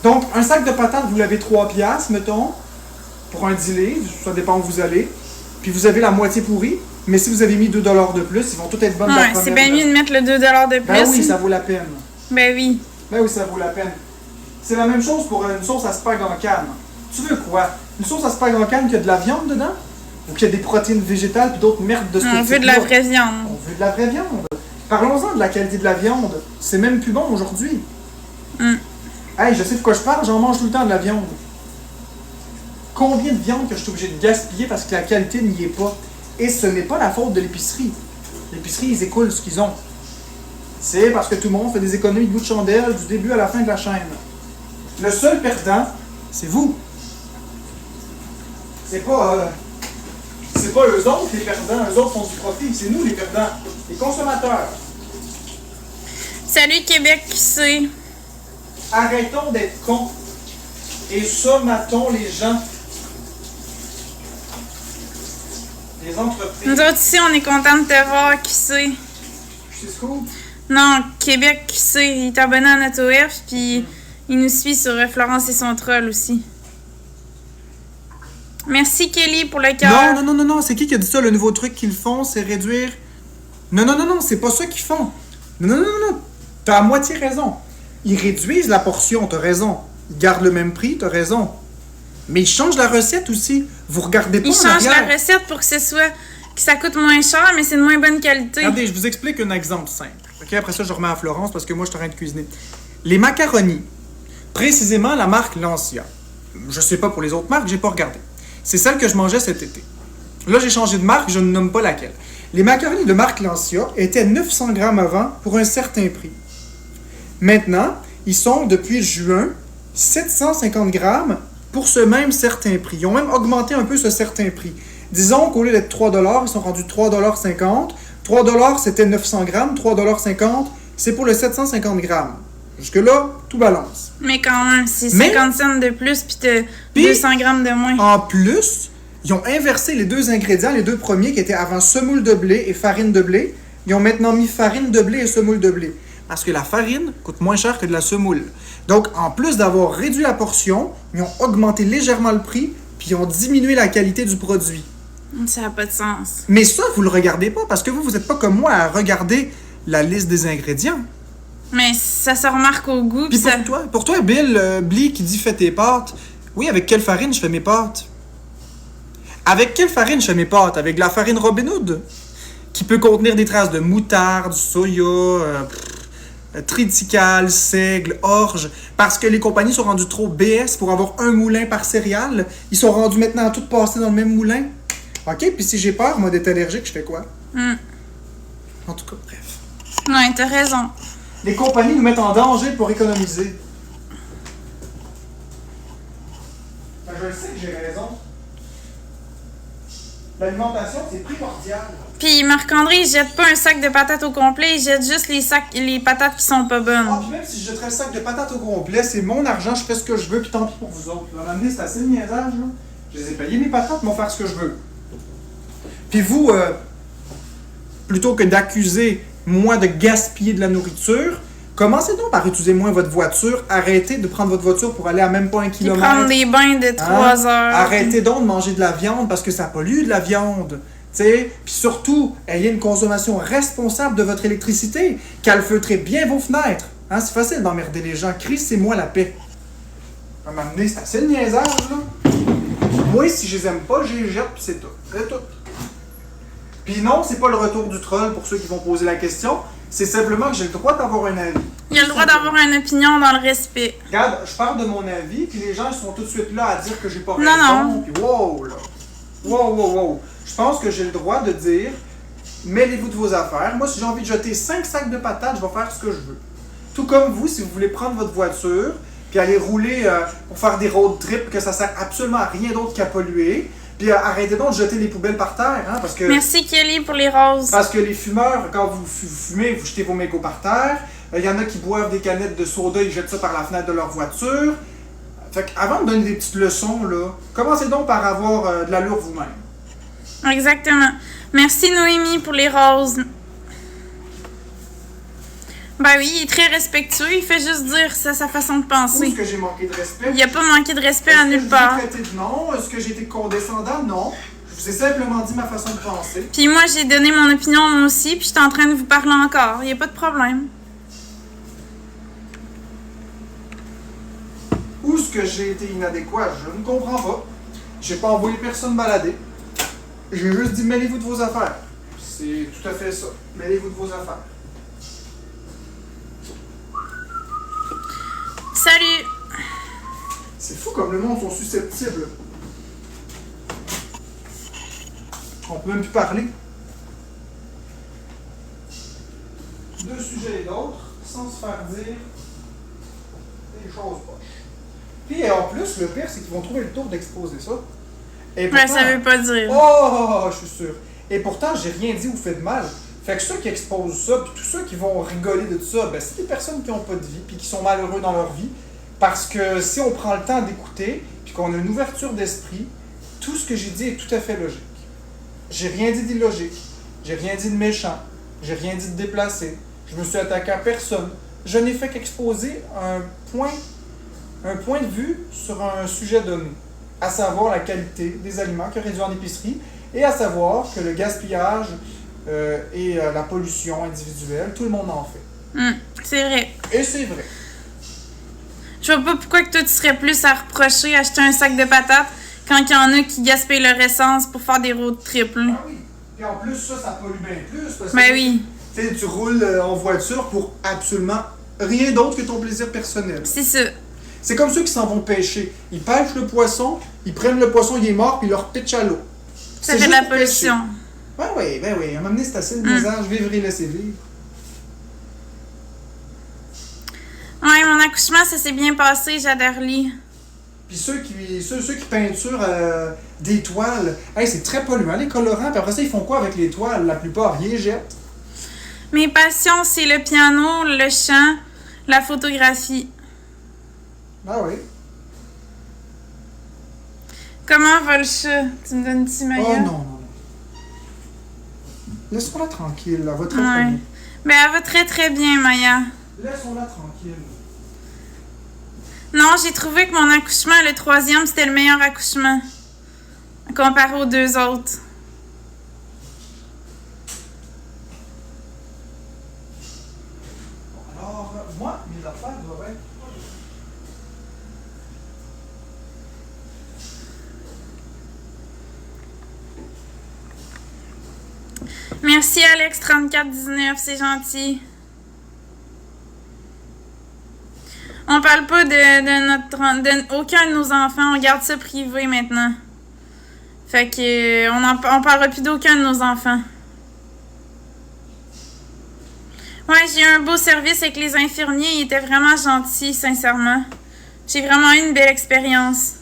Donc, un sac de patates, vous l'avez 3$, mettons, pour un 10 livres, ça dépend où vous allez. Puis vous avez la moitié pourrie, mais si vous avez mis 2$ de plus, ils vont toutes être bonnes de la première. Ouais, c'est bien mieux de mettre le 2$ de plus. Ben oui, ça vaut la peine. Ben oui. Ben oui, ça vaut la peine. C'est la même chose pour une sauce à spag en canne. Tu veux quoi? Une sauce à spag en canne qui a de la viande dedans? Ou qui a des protéines végétales puis d'autres merdes de ce type-là? On veut de la vraie viande. On veut de la vraie viande. Parlons-en de la qualité de la viande. C'est même plus bon aujourd'hui. Hey, je sais de quoi je parle, j'en mange tout le temps de la viande. Combien de viande que je suis obligé de gaspiller parce que la qualité n'y est pas? Et ce n'est pas la faute de l'épicerie. L'épicerie, ils écoulent ce qu'ils ont. C'est parce que tout le monde fait des économies de bout de chandelle du début à la fin de la chaîne. Le seul perdant, c'est vous. C'est pas eux autres les perdants, eux autres font du profit, c'est nous les perdants, les consommateurs. Salut Québec QC. Arrêtons d'être cons et sommatons les gens. Les entreprises. Nous autres ici, on est contents de te voir QC. C'est cool. Non, Québec QC, il est abonné à notre OF, puis il nous suit sur Florence et son troll aussi. Merci Kelly pour le cœur. Non, c'est qui a dit ça? Le nouveau truc qu'ils font, c'est réduire... Non, c'est pas ça qu'ils font. Non. T'as à moitié raison. Ils réduisent la portion, t'as raison. Ils gardent le même prix, t'as raison. Mais ils changent la recette aussi. Vous regardez pas Ils changent la recette pour que ça coûte moins cher, mais c'est de moins bonne qualité. Regardez, je vous explique un exemple simple. Okay, après ça, je remets à Florence parce que moi, je suis en train de cuisiner. Les macaronis, précisément la marque Lancia. Je sais pas pour les autres marques, j'ai pas regardé. C'est celle que je mangeais cet été. Là, j'ai changé de marque, je ne nomme pas laquelle. Les macaronis de marque Lancia étaient 900 grammes avant pour un certain prix. Maintenant, ils sont, depuis juin, 750 grammes pour ce même certain prix. Ils ont même augmenté un peu ce certain prix. Disons qu'au lieu d'être 3$, ils sont rendus 3,50$. 3$, c'était 900 grammes. 3,50$, c'est pour le 750 grammes. Jusque-là, tout balance. Mais quand même, c'est 50 cents de plus, puis t'as 200 grammes de moins. En plus, ils ont inversé les deux ingrédients, les deux premiers qui étaient avant semoule de blé et farine de blé. Ils ont maintenant mis farine de blé et semoule de blé. Parce que la farine coûte moins cher que de la semoule. Donc, en plus d'avoir réduit la portion, ils ont augmenté légèrement le prix, puis ils ont diminué la qualité du produit. Ça n'a pas de sens. Mais ça, vous le regardez pas, parce que vous n'êtes pas comme moi à regarder la liste des ingrédients. Mais ça se remarque au goût. Puis pour toi, Bill, Blee qui dit « fais tes pâtes », oui, avec quelle farine je fais mes pâtes? Avec quelle farine je fais mes pâtes? Avec de la farine Robin Hood, qui peut contenir des traces de moutarde, soya, triticale, seigle, orge, parce que les compagnies sont rendues trop BS pour avoir un moulin par céréale. Ils sont rendus maintenant à tout passer dans le même moulin. OK, puis si j'ai peur, moi, d'être allergique, je fais quoi? En tout cas, bref. Ouais, t'as raison. Les compagnies nous mettent en danger pour économiser. Ben, je sais que j'ai raison. L'alimentation, c'est primordial. Puis Marc-André, il jette pas un sac de patates au complet, il jette juste les patates qui sont pas bonnes. Ah, puis même si je jetterais le sac de patates au complet, c'est mon argent, je fais ce que je veux, puis tant pis pour vous autres. Là, m'amener, c'est assez le niaisage, là. Je les ai payés, mes patates, ils vont faire ce que je veux. Puis vous, plutôt que d'accuser moi de gaspiller de la nourriture, commencez donc par utiliser moins votre voiture. Arrêtez de prendre votre voiture pour aller à même pas 1 Puis kilomètre. prendre des bains de 3 heures. Arrêtez donc de manger de la viande parce que ça pollue de la viande. Puis surtout, ayez une consommation responsable de votre électricité. Calfeutrez bien vos fenêtres. C'est facile d'emmerder les gens. Chris, c'est moi la paix. À un moment donné, c'est assez le niaisage, là. Moi, si je les aime pas, je les jette, puis c'est tout. C'est tout. Puis non, c'est pas le retour du troll pour ceux qui vont poser la question. C'est simplement que j'ai le droit d'avoir un avis. Il a le droit d'avoir une opinion dans le respect. Regarde, je parle de mon avis, puis les gens ils sont tout de suite là à dire que j'ai pas Non, raison. non. Puis wow, là. Wow. Je pense que j'ai le droit de dire, mêlez-vous de vos affaires. Moi, si j'ai envie de jeter 5 sacs de patates, je vais faire ce que je veux. Tout comme vous, si vous voulez prendre votre voiture, puis aller rouler pour faire des road trips, que ça sert absolument à rien d'autre qu'à polluer, puis arrêtez donc de jeter les poubelles par terre, parce que... Merci Kelly pour les roses. Parce que les fumeurs, quand vous fumez, vous jetez vos mégots par terre. Il y en a qui boivent des canettes de soda, ils jettent ça par la fenêtre de leur voiture. Fait qu'avant de donner des petites leçons, là, commencez donc par avoir de l'allure vous-même. Exactement. Merci Noémie pour les roses. Ben oui, il est très respectueux, il fait juste dire sa façon de Où penser. est-ce que j'ai manqué de respect? Il a pas manqué de respect à nulle Est-ce part. que je vous ai traité de non? Est-ce que j'ai été condescendant? Non. Je vous ai simplement dit ma façon de penser. Puis moi, j'ai donné mon opinion moi aussi, puis je suis en train de vous parler encore. Il n'y a pas de problème. Où est-ce que j'ai été inadéquat? Je ne comprends pas. J'ai pas envoyé personne balader. J'ai juste dit mêlez-vous de vos affaires. C'est tout à fait ça. Mêlez-vous de vos affaires. Salut! C'est fou comme le monde sont susceptibles. On peut même plus parler. Deux sujets et d'autres, sans se faire dire des choses poches. Puis en plus, le pire, c'est qu'ils vont trouver le tour d'exposer ça. Et Ouais, ça veut pas dire. Oh, je suis sûr. Et pourtant, j'ai rien dit ou fait de mal. Fait que ceux qui exposent ça, puis tous ceux qui vont rigoler de tout ça, ben, c'est des personnes qui n'ont pas de vie, puis qui sont malheureux dans leur vie. Parce que si on prend le temps d'écouter, puis qu'on a une ouverture d'esprit, tout ce que j'ai dit est tout à fait logique. J'ai rien dit d'illogique. J'ai rien dit de méchant. J'ai rien dit de déplacé. Je me suis attaqué à personne. Je n'ai fait qu'exposer un point de vue sur un sujet donné, à savoir la qualité des aliments qui est réduit en épicerie, et à savoir que le gaspillage et la pollution individuelle, tout le monde en fait. C'est vrai. Et c'est vrai. Je vois pas pourquoi que toi tu serais plus à reprocher acheter un sac de patates quand il y en a qui gaspillent leur essence pour faire des road trips. Ah oui. Puis en plus, ça pollue bien plus. Parce Ben que, oui. Tu roules en voiture pour absolument rien d'autre que ton plaisir personnel. C'est ça. C'est comme ceux qui s'en vont pêcher. Ils pêchent le poisson, ils prennent le poisson, il est mort, puis ils le repitchent à l'eau. Ça fait de la pollution. Ben oui. À un moment donné, c'est assez le message. Vivre et laisser vivre. Ouais, mon accouchement, ça s'est bien passé, j'adore-ly. Puis ceux qui peinturent des toiles, hey, c'est très polluant, les colorants. Puis après ça, ils font quoi avec les toiles? La plupart, ils les jettent. Mes passions, c'est le piano, le chant, la photographie. Ah oui. Comment va le chat? Tu me donnes-tu Maya? Oh non. Laisse-moi-la tranquille, elle va très très bien. Ben, elle va très très bien, Maya. Laisse-moi-la tranquille. Non, j'ai trouvé que mon accouchement, le 3e, c'était le meilleur accouchement. Comparé aux 2 autres. Alors, moi, mes affaires doivent être... Merci Alex3419, c'est gentil. On parle pas de aucun de nos enfants. On garde ça privé maintenant. Fait que on parlera plus d'aucun de nos enfants. Ouais, j'ai eu un beau service avec les infirmiers. Ils étaient vraiment gentils, sincèrement. J'ai vraiment eu une belle expérience.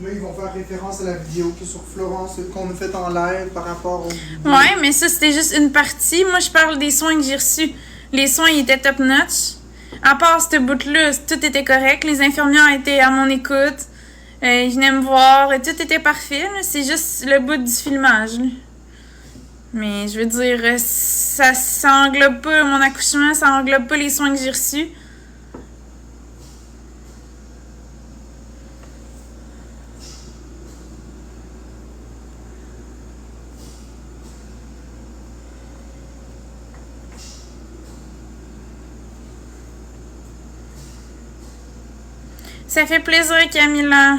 Là, ils vont faire référence à la vidéo qui est sur Florence, qu'on a faite en live par rapport au... Ouais, mais ça, c'était juste une partie. Moi, je parle des soins que j'ai reçus. Les soins, ils étaient top-notch. À part ce bout-là, tout était correct. Les infirmières étaient à mon écoute. Ils venaient me voir. Et tout était parfait. C'est juste le bout du filmage. Là. Mais je veux dire, ça englobe pas mon accouchement. Ça englobe pas les soins que j'ai reçus. Ça fait plaisir, Camilla.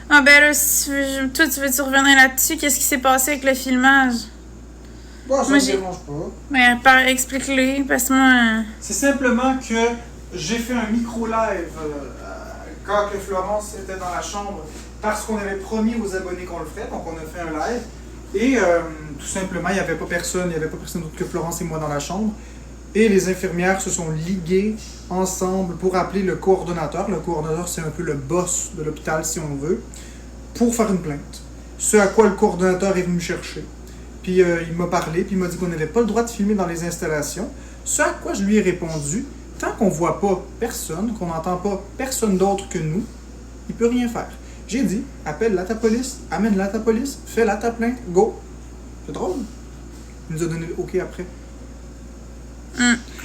Ah ben là, si toi, tu veux-tu revenir là-dessus? Qu'est-ce qui s'est passé avec le filmage? Bon, ça Moi, me dérange pas. Ben, explique-le, parce que moi... C'est simplement que j'ai fait un micro-live quand que Florence était dans la chambre, parce qu'on avait promis aux abonnés qu'on le ferait, donc on a fait un live. Et tout simplement, il n'y avait pas personne d'autre que Florence et moi dans la chambre. Et les infirmières se sont liguées ensemble pour appeler le coordonnateur. Le coordonnateur, c'est un peu le boss de l'hôpital, si on veut, pour faire une plainte. Ce à quoi le coordonnateur est venu me chercher. Puis il m'a parlé, puis il m'a dit qu'on n'avait pas le droit de filmer dans les installations. Ce à quoi je lui ai répondu, tant qu'on ne voit pas personne, qu'on n'entend pas personne d'autre que nous, il ne peut rien faire. J'ai dit, appelle-la ta police, amène-la ta police, fais-la ta plainte, go. C'est drôle. Il nous a donné le OK après.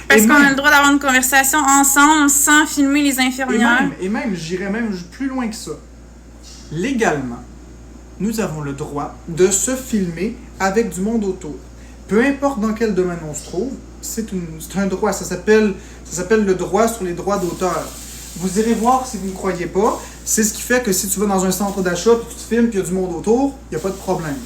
Parce Et qu'on même- a le droit d'avoir une conversation ensemble sans filmer les infirmières. Et même, j'irais même plus loin que ça. Légalement, nous avons le droit de se filmer avec du monde autour. Peu importe dans quel domaine on se trouve, c'est un droit. Ça s'appelle le droit sur les droits d'auteur. Vous irez voir si vous ne croyez pas. C'est ce qui fait que si tu vas dans un centre d'achat, puis tu te filmes, puis il y a du monde autour, il n'y a pas de problème.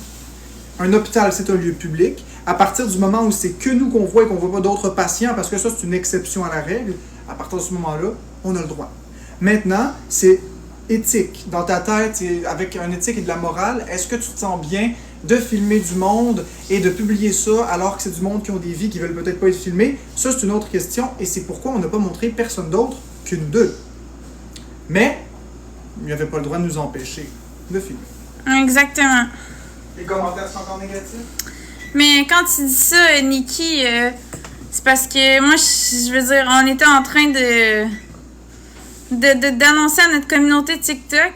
Un hôpital, c'est un lieu public. À partir du moment où c'est que nous qu'on voit et qu'on ne voit pas d'autres patients, parce que ça, c'est une exception à la règle, à partir de ce moment-là, on a le droit. Maintenant, c'est éthique. Dans ta tête, avec un éthique et de la morale, est-ce que tu te sens bien de filmer du monde et de publier ça alors que c'est du monde qui ont des vies qui veulent peut-être pas être filmés? Ça, c'est une autre question et c'est pourquoi on n'a pas montré personne d'autre que nous deux. Mais, il n'y avait pas le droit de nous empêcher de filmer. Exactement. Les commentaires sont encore négatifs? Mais quand tu dis ça, Nikki, c'est parce que moi, je veux dire, on était en train d'annoncer à notre communauté TikTok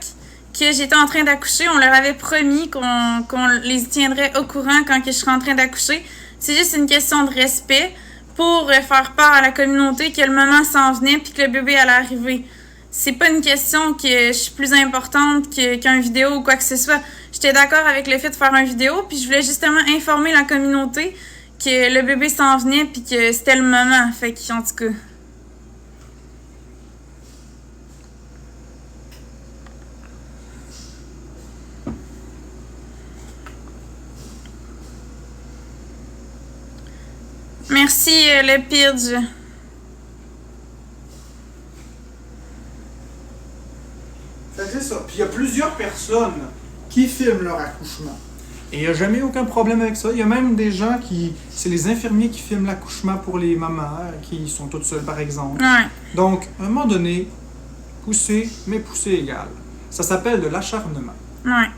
que j'étais en train d'accoucher. On leur avait promis qu'on les tiendrait au courant quand que je serais en train d'accoucher. C'est juste une question de respect pour faire part à la communauté que le moment s'en venait puis que le bébé allait arriver. C'est pas une question que je suis plus importante qu'un vidéo ou quoi que ce soit. J'étais d'accord avec le fait de faire une vidéo, puis je voulais justement informer la communauté que le bébé s'en venait puis que c'était le moment. Fait qu'en tout cas... Merci, le Pidge. Fait que c'est ça. Puis il y a plusieurs personnes qui filment leur accouchement. Et il n'y a jamais aucun problème avec ça. Il y a même des gens qui... C'est les infirmiers qui filment l'accouchement pour les mamans qui sont toutes seules, par exemple. Ouais. Donc, à un moment donné, pousser, mais pousser égal. Ça s'appelle de l'acharnement. Ouais.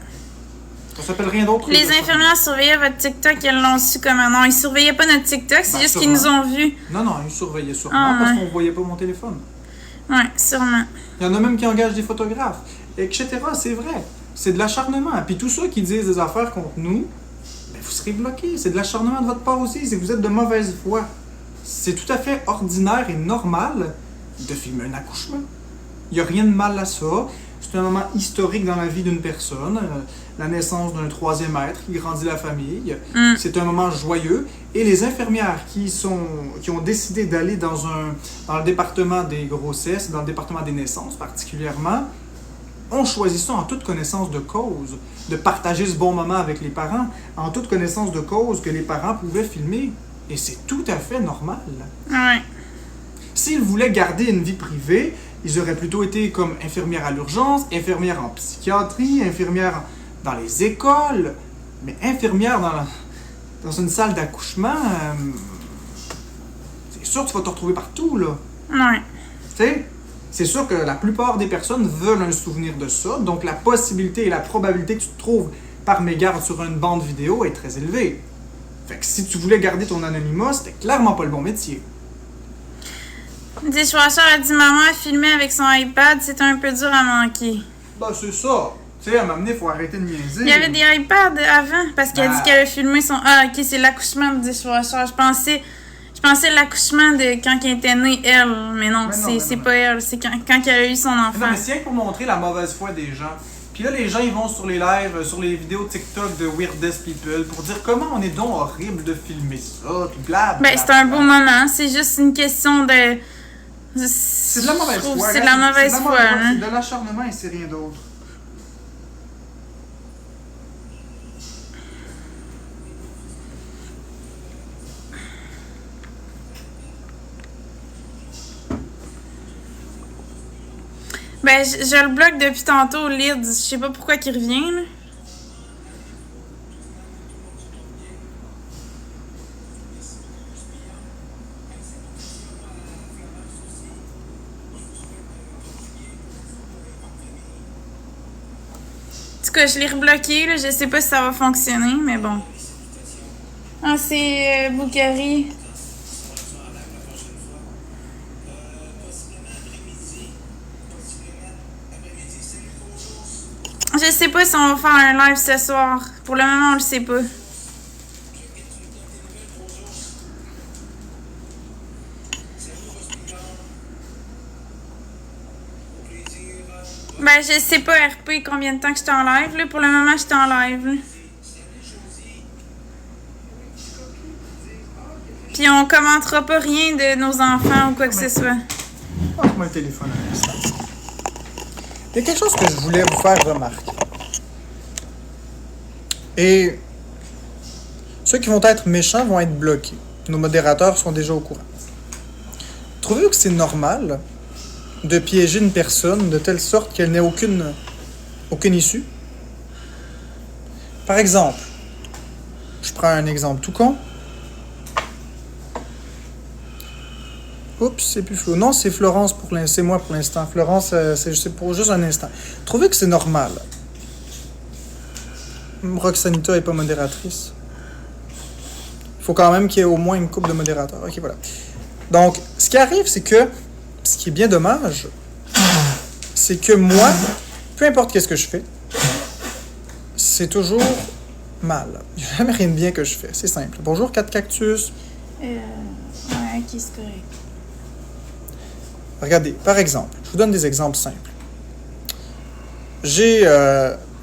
Ça s'appelle rien d'autre que Les de l'acharnement. infirmières surveillaient votre TikTok, elles l'ont su comme un nom. Ils surveillaient pas notre TikTok, c'est Ben, juste qu'ils nous ont vus. Non, ils surveillaient sûrement Ah, parce ouais. qu'on ne voyait pas mon téléphone. Ouais, sûrement. Il y en a même qui engagent des photographes, etc. C'est vrai. C'est de l'acharnement. Puis tous ceux qui disent des affaires contre nous, ben vous serez bloqués. C'est de l'acharnement de votre part aussi. C'est que vous êtes de mauvaise foi. C'est tout à fait ordinaire et normal de filmer un accouchement. Il n'y a rien de mal à ça. C'est un moment historique dans la vie d'une personne. La naissance d'un troisième être qui grandit la famille. C'est un moment joyeux. Et les infirmières qui ont décidé d'aller dans le département des grossesses, dans le département des naissances particulièrement, ont choisi ça en toute connaissance de cause, de partager ce bon moment avec les parents, en toute connaissance de cause que les parents pouvaient filmer. Et c'est tout à fait normal. Ouais. S'ils voulaient garder une vie privée, ils auraient plutôt été comme infirmières à l'urgence, infirmières en psychiatrie, infirmières dans les écoles, mais infirmières dans une salle d'accouchement, c'est sûr que tu vas te retrouver partout, là. Ouais. Tu sais, c'est sûr que la plupart des personnes veulent un souvenir de ça, donc la possibilité et la probabilité que tu te trouves par mégarde sur une bande vidéo est très élevée. Fait que si tu voulais garder ton anonymat, c'était clairement pas le bon métier. Dishwasher a dit maman a filmé avec son iPad, c'est un peu dur à manquer. Ben, c'est ça. Tu sais, à m'amener, il faut arrêter de niaiser. Il y avait des iPads avant, parce qu'elle a dit qu'elle a filmé son... Ah, ok, c'est l'accouchement de Dishwasher. Je pensais l'accouchement de quand elle était née, elle. Mais non, c'est pas elle. C'est quand elle a eu son enfant. Non, mais c'est rien pour montrer la mauvaise foi des gens. Puis là, les gens, ils vont sur les lives, sur les vidéos TikTok de Weirdest People pour dire comment on est donc horrible de filmer ça, puis blablabla. Ben, c'est un beau moment. C'est juste une question de... C'est de la mauvaise foi. C'est de la mauvaise foi, hein. C'est de l'acharnement et c'est rien d'autre. Ben, je le bloque depuis tantôt, Lyd. Je sais pas pourquoi il revient, là. En tout cas, je l'ai rebloqué, là. Je sais pas si ça va fonctionner, mais bon. Ah, c'est Boukari. Je sais pas si on va faire un live ce soir. Pour le moment, on le sait pas. Ben, je sais pas, RP, combien de temps que j'étais en live, là. Pour le moment, j'étais en live, là. Puis on commentera pas rien de nos enfants ou quoi que ce soit. Passe-moi le téléphone à l'instant. Il y a quelque chose que je voulais vous faire remarquer. Et ceux qui vont être méchants vont être bloqués. Nos modérateurs sont déjà au courant. Trouvez-vous que c'est normal de piéger une personne de telle sorte qu'elle n'ait aucune issue? Par exemple, je prends un exemple tout con. Oups, c'est plus flou. Non, c'est Florence c'est moi pour l'instant. Florence, c'est pour juste un instant. Trouvez que c'est normal. Roxanita n'est pas modératrice. Il faut quand même qu'il y ait au moins une couple de modérateurs. Ok, voilà. Donc, ce qui arrive, c'est que, ce qui est bien dommage, c'est que moi, peu importe qu'est-ce que je fais, c'est toujours mal. Il n'y a jamais rien de bien que je fais. C'est simple. Bonjour, 4 cactus. Ouais, ok, c'est correct. Regardez, par exemple, je vous donne des exemples simples. J'ai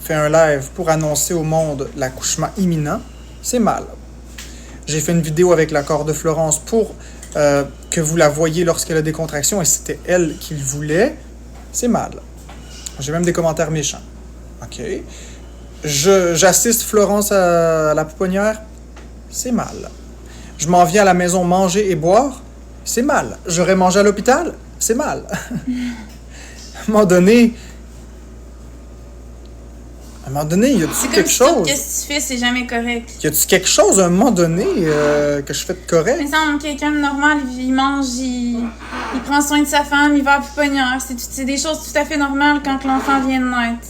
fait un live pour annoncer au monde l'accouchement imminent. C'est mal. J'ai fait une vidéo avec l'accord de Florence pour que vous la voyiez lorsqu'elle a des contractions et c'était elle qui le voulait. C'est mal. J'ai même des commentaires méchants. OK. J'assiste Florence à la pouponnière. C'est mal. Je m'en viens à la maison manger et boire. C'est mal. J'aurais mangé à l'hôpital. C'est mal. À un moment donné, il y a-tu quelque chose? Qu'est-ce que tu fais, c'est jamais correct. Y a-tu quelque chose à un moment donné que je fais de correct? Il me semble que quelqu'un de normal, il mange, il prend soin de sa femme, il va à la pouponnière. C'est des choses tout à fait normales quand l'enfant vient de naître.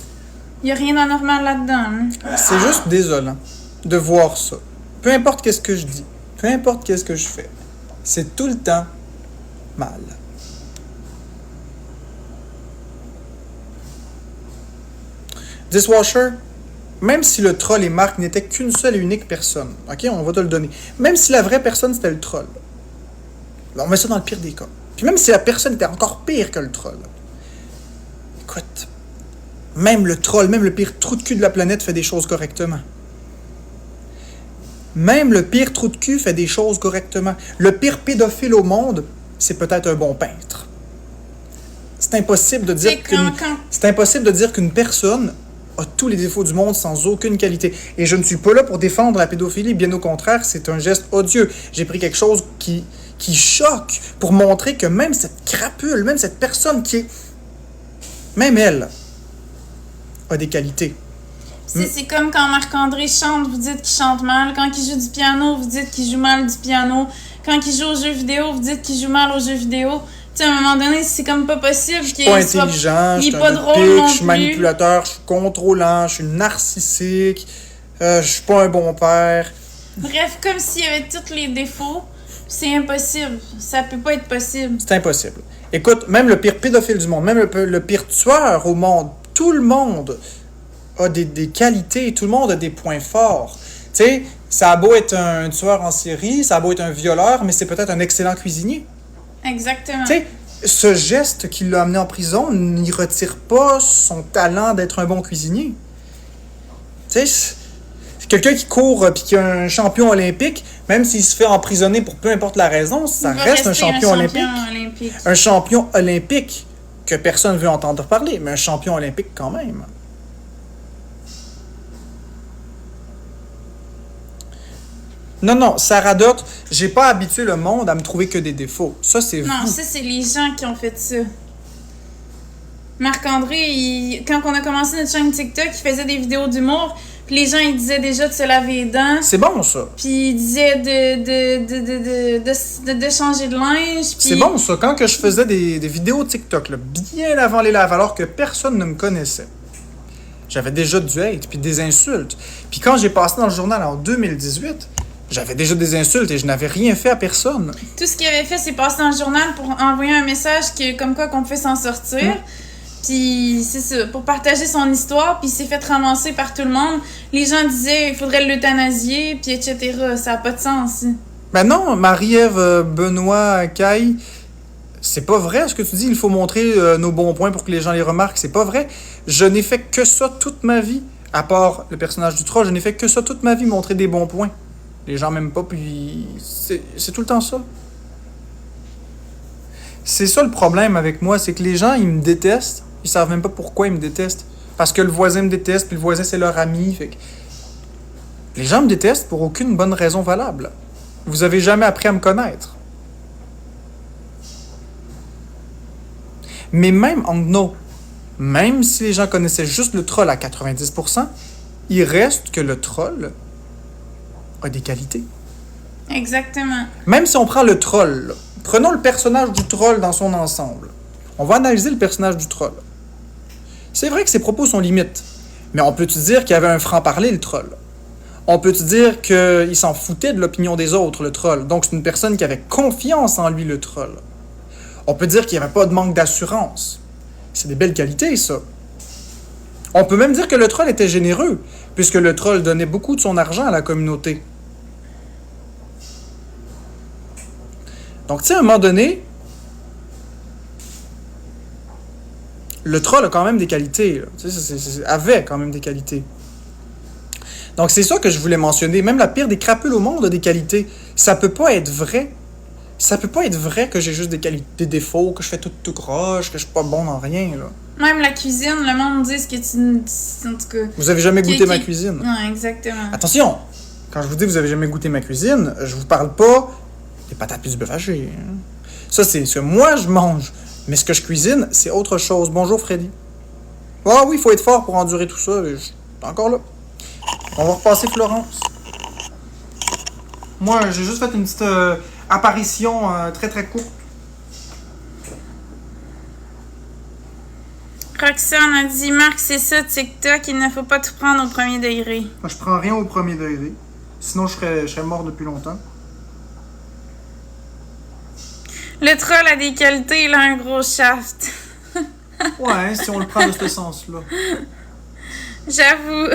Il n'y a rien d'anormal là-dedans. Hein. C'est juste désolant de voir ça. Peu importe qu'est-ce que je dis, peu importe qu'est-ce que je fais, c'est tout le temps mal. Dishwasher, même si le troll et Marc n'étaient qu'une seule et unique personne, ok, on va te le donner. Même si la vraie personne c'était le troll, là, on met ça dans le pire des cas. Puis même si la personne était encore pire que le troll, écoute, même le troll, même le pire trou de cul de la planète fait des choses correctement. Même le pire trou de cul fait des choses correctement. Le pire pédophile au monde, c'est peut-être un bon peintre. C'est impossible de dire qu'une personne a tous les défauts du monde sans aucune qualité. Et je ne suis pas là pour défendre la pédophilie, bien au contraire, c'est un geste odieux. J'ai pris quelque chose qui choque pour montrer que même cette crapule, même cette personne qui est... Même elle a des qualités. C'est comme quand Marc-André chante, vous dites qu'il chante mal. Quand il joue du piano, vous dites qu'il joue mal du piano. Quand il joue aux jeux vidéo, vous dites qu'il joue mal aux jeux vidéo. Tu sais, à un moment donné, c'est comme pas possible qu'il soit... Je suis pas intelligent, je suis pas drôle non je suis manipulateur, je suis contrôlant, je suis narcissique, je suis pas un bon père. Bref, comme s'il y avait tous les défauts, c'est impossible. Ça peut pas être possible. C'est impossible. Écoute, même le pire pédophile du monde, même le pire tueur au monde, tout le monde a des qualités, tout le monde a des points forts. Tu sais, ça a beau être un tueur en série, ça a beau être un violeur, mais c'est peut-être un excellent cuisinier. Exactement. Tu sais, ce geste qui l'a amené en prison n'y retire pas son talent d'être un bon cuisinier. Tu sais, c'est quelqu'un qui court puis qui est un champion olympique, même s'il se fait emprisonner pour peu importe la raison, ça reste un champion olympique. Un champion olympique que personne ne veut entendre parler, mais un champion olympique quand même. Non, Sarah Dot, j'ai pas habitué le monde à me trouver que des défauts. Ça, c'est vous. Non, ça, c'est les gens qui ont fait ça. Marc-André, quand on a commencé notre chaîne TikTok, il faisait des vidéos d'humour, puis les gens, ils disaient déjà de se laver les dents. C'est bon, ça. Puis ils disaient de changer de linge. Puis... C'est bon, ça. Quand que je faisais des vidéos TikTok, là, bien avant les lives, alors que personne ne me connaissait, j'avais déjà du hate, puis des insultes. Puis quand j'ai passé dans le journal en 2018... j'avais déjà des insultes et je n'avais rien fait à personne. Tout ce qu'il avait fait, c'est passer dans le journal pour envoyer un message comme quoi qu'on pouvait s'en sortir. Puis c'est ça, pour partager son histoire. Puis il s'est fait ramasser par tout le monde. Les gens disaient il faudrait l'euthanasier, puis etc. Ça n'a pas de sens. Ben non, Marie-Ève Benoît Caille, c'est pas vrai ce que tu dis. Il faut montrer nos bons points pour que les gens les remarquent. C'est pas vrai. Je n'ai fait que ça toute ma vie. À part le personnage du troll, je n'ai fait que ça toute ma vie, montrer des bons points. Les gens m'aiment pas, puis c'est tout le temps ça. C'est ça le problème avec moi, c'est que les gens, ils me détestent. Ils savent même pas pourquoi ils me détestent. Parce que le voisin me déteste, puis le voisin, c'est leur ami. Fait que... les gens me détestent pour aucune bonne raison valable. Vous avez jamais appris à me connaître. Mais même si les gens connaissaient juste le troll à 90%, il reste que le troll... a des qualités. Exactement. Même si on prend le troll, là, prenons le personnage du troll dans son ensemble. On va analyser le personnage du troll. C'est vrai que ses propos sont limites, mais on peut-tu dire qu'il y avait un franc-parler, le troll? On peut-tu dire qu'il s'en foutait de l'opinion des autres, le troll? Donc c'est une personne qui avait confiance en lui, le troll. On peut dire qu'il n'y avait pas de manque d'assurance. C'est des belles qualités, ça. On peut même dire que le troll était généreux, puisque le troll donnait beaucoup de son argent à la communauté. Donc, tu sais, à un moment donné, le troll a quand même des qualités. Tu sais, avait quand même des qualités. Donc, c'est ça que je voulais mentionner. Même la pire des crapules au monde a des qualités. Ça peut pas être vrai. Ça peut pas être vrai que j'ai juste des défauts, que je fais tout croche, que je suis pas bon dans rien, là. Même la cuisine, le monde dit ce que tu... En tout cas... Vous avez jamais goûté ma cuisine? Non, exactement. Attention! Quand je vous dis que vous avez jamais goûté ma cuisine, je vous parle pas des patates puis du bœuf haché. Hein. Ça, c'est ce que moi, je mange. Mais ce que je cuisine, c'est autre chose. Bonjour, Freddy. Ah oui, il faut être fort pour endurer tout ça. Je suis encore là. On va repasser Florence. Moi, j'ai juste fait une petite apparition très très courte. Roxane a dit, Marc, c'est ça, TikTok, il ne faut pas tout prendre au premier degré. Moi, je prends rien au premier degré. Sinon, je serais mort depuis longtemps. Le troll a des qualités, il a un gros shaft. Ouais, si on le prend de ce sens-là. J'avoue.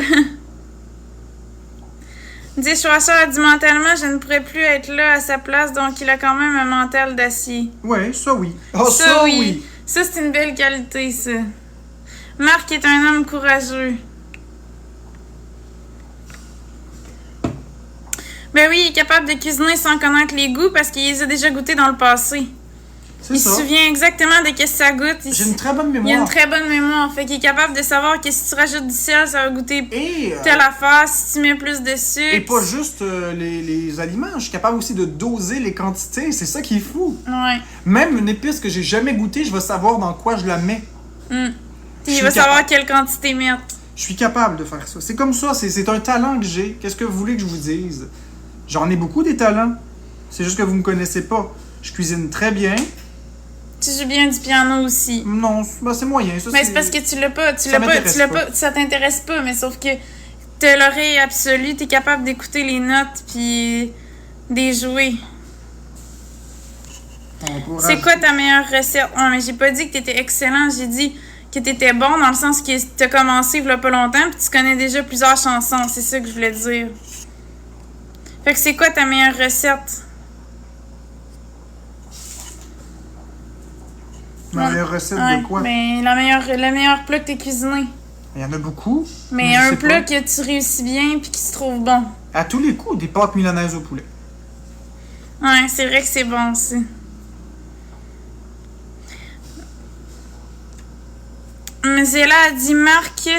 Dishwasher a dit mentalement, je ne pourrais plus être là à sa place, donc il a quand même un mental d'acier. Ouais, ça oui. Ah, ça oui. Ça, c'est une belle qualité, ça. Marc est un homme courageux. Ben oui, il est capable de cuisiner sans connaître les goûts parce qu'il les a déjà goûtés dans le passé. C'est Il ça. se souvient exactement de ce que ça goûte. J'ai une très bonne Il a mémoire. une très bonne mémoire. Fait qu'il est capable de savoir que si tu rajoutes du sel, ça va goûter Et, telle affaire. Si tu mets plus de sucre. et pas juste les aliments. Je suis capable aussi de doser les quantités. C'est ça qui est fou. Ouais. Même une épice que j'ai jamais goûtée, je vais savoir dans quoi je la mets. Puis Je il suis va savoir capable. quelle quantité mettre. Je suis capable de faire ça. C'est comme ça. C'est un talent que j'ai. Qu'est-ce que vous voulez que je vous dise? J'en ai beaucoup des talents. C'est juste que vous me connaissez pas. Je cuisine très bien. Tu joues bien du piano aussi. Non, c'est moyen. Ça, Mais c'est parce que tu l'as pas. Ça m'intéresse pas. Ça t'intéresse pas, mais sauf que t'as l'oreille absolue, t'es capable d'écouter les notes puis des jouer. C'est quoi ta meilleure recette? Non, mais j'ai pas dit que t'étais excellent, j'ai dit que t'étais bon dans le sens que t'as commencé il y a pas longtemps puis tu connais déjà plusieurs chansons, c'est ça que je voulais dire. Fait que c'est quoi ta meilleure recette? Ma meilleure recette Ouais, de quoi? mais le meilleur plat que t'as cuisiné. Il y en a beaucoup. Mais je un sais plat pas. que tu réussis bien puis qui se trouve bon. À tous les coups, des pâtes milanaises au poulet. Ouais, c'est vrai que c'est bon aussi. Mais Zéla a dit Marc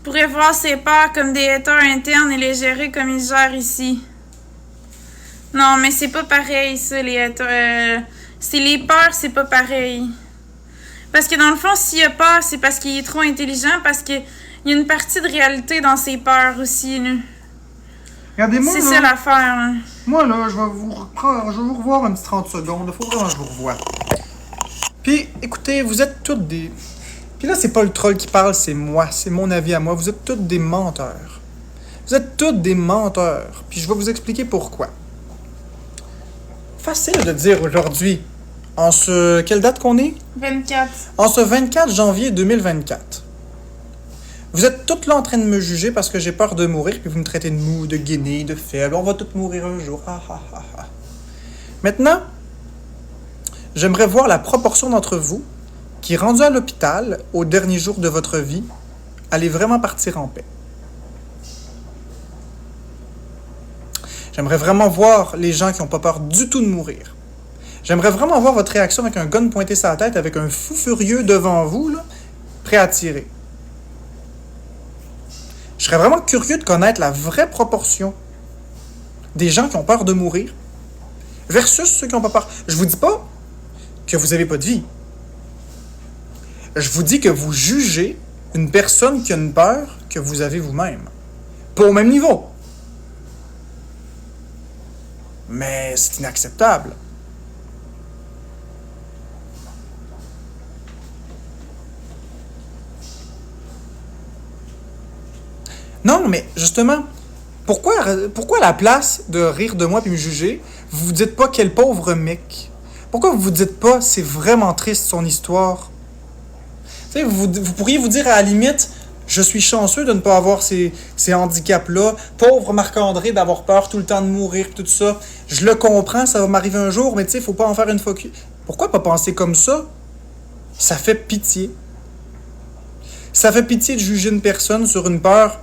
pourrait voir ses peurs comme des haters internes et les gérer comme il gère ici. Non, mais c'est pas pareil, ça, les haters. C'est les peurs, c'est pas pareil. Parce que dans le fond, s'il a peur, c'est parce qu'il est trop intelligent, parce qu'il y a une partie de réalité dans ses peurs aussi, là. Regardez-moi, C'est là. ça l'affaire, là. Moi, là, je vais vous revoir un petit 30 secondes. Faut vraiment que je vous revoie. Puis, écoutez, vous êtes toutes des... Puis là, c'est pas le troll qui parle, c'est moi. C'est mon avis à moi. Vous êtes toutes des menteurs. Vous êtes toutes des menteurs. Puis je vais vous expliquer pourquoi. Facile de dire aujourd'hui, en ce... Quelle date qu'on est? 24. En ce 24 janvier 2024. Vous êtes toutes là en train de me juger parce que j'ai peur de mourir, puis vous me traitez de mou, de guenille, de faible. On va toutes mourir un jour. Ah, ah, ah, ah. Maintenant, j'aimerais voir la proportion d'entre vous qui, rendu à l'hôpital au dernier jour de votre vie, allez vraiment partir en paix. J'aimerais vraiment voir les gens qui n'ont pas peur du tout de mourir. J'aimerais vraiment voir votre réaction avec un gun pointé sur la tête, avec un fou furieux devant vous, là, prêt à tirer. Je serais vraiment curieux de connaître la vraie proportion des gens qui ont peur de mourir versus ceux qui n'ont pas peur. Je vous dis pas que vous n'avez pas de vie. Je vous dis que vous jugez une personne qui a une peur que vous avez vous-même. Pas au même niveau. Mais c'est inacceptable. Non, mais justement, pourquoi à la place de rire de moi et me juger, vous vous dites pas quel pauvre mec? Pourquoi vous vous dites pas c'est vraiment triste son histoire? Tu sais, vous pourriez vous dire à la limite, je suis chanceux de ne pas avoir ces handicaps-là. Pauvre Marc-André d'avoir peur tout le temps de mourir, tout ça. Je le comprends, ça va m'arriver un jour, mais tu sais, faut pas en faire une focus. Pourquoi pas penser comme ça? Ça fait pitié. Ça fait pitié de juger une personne sur une peur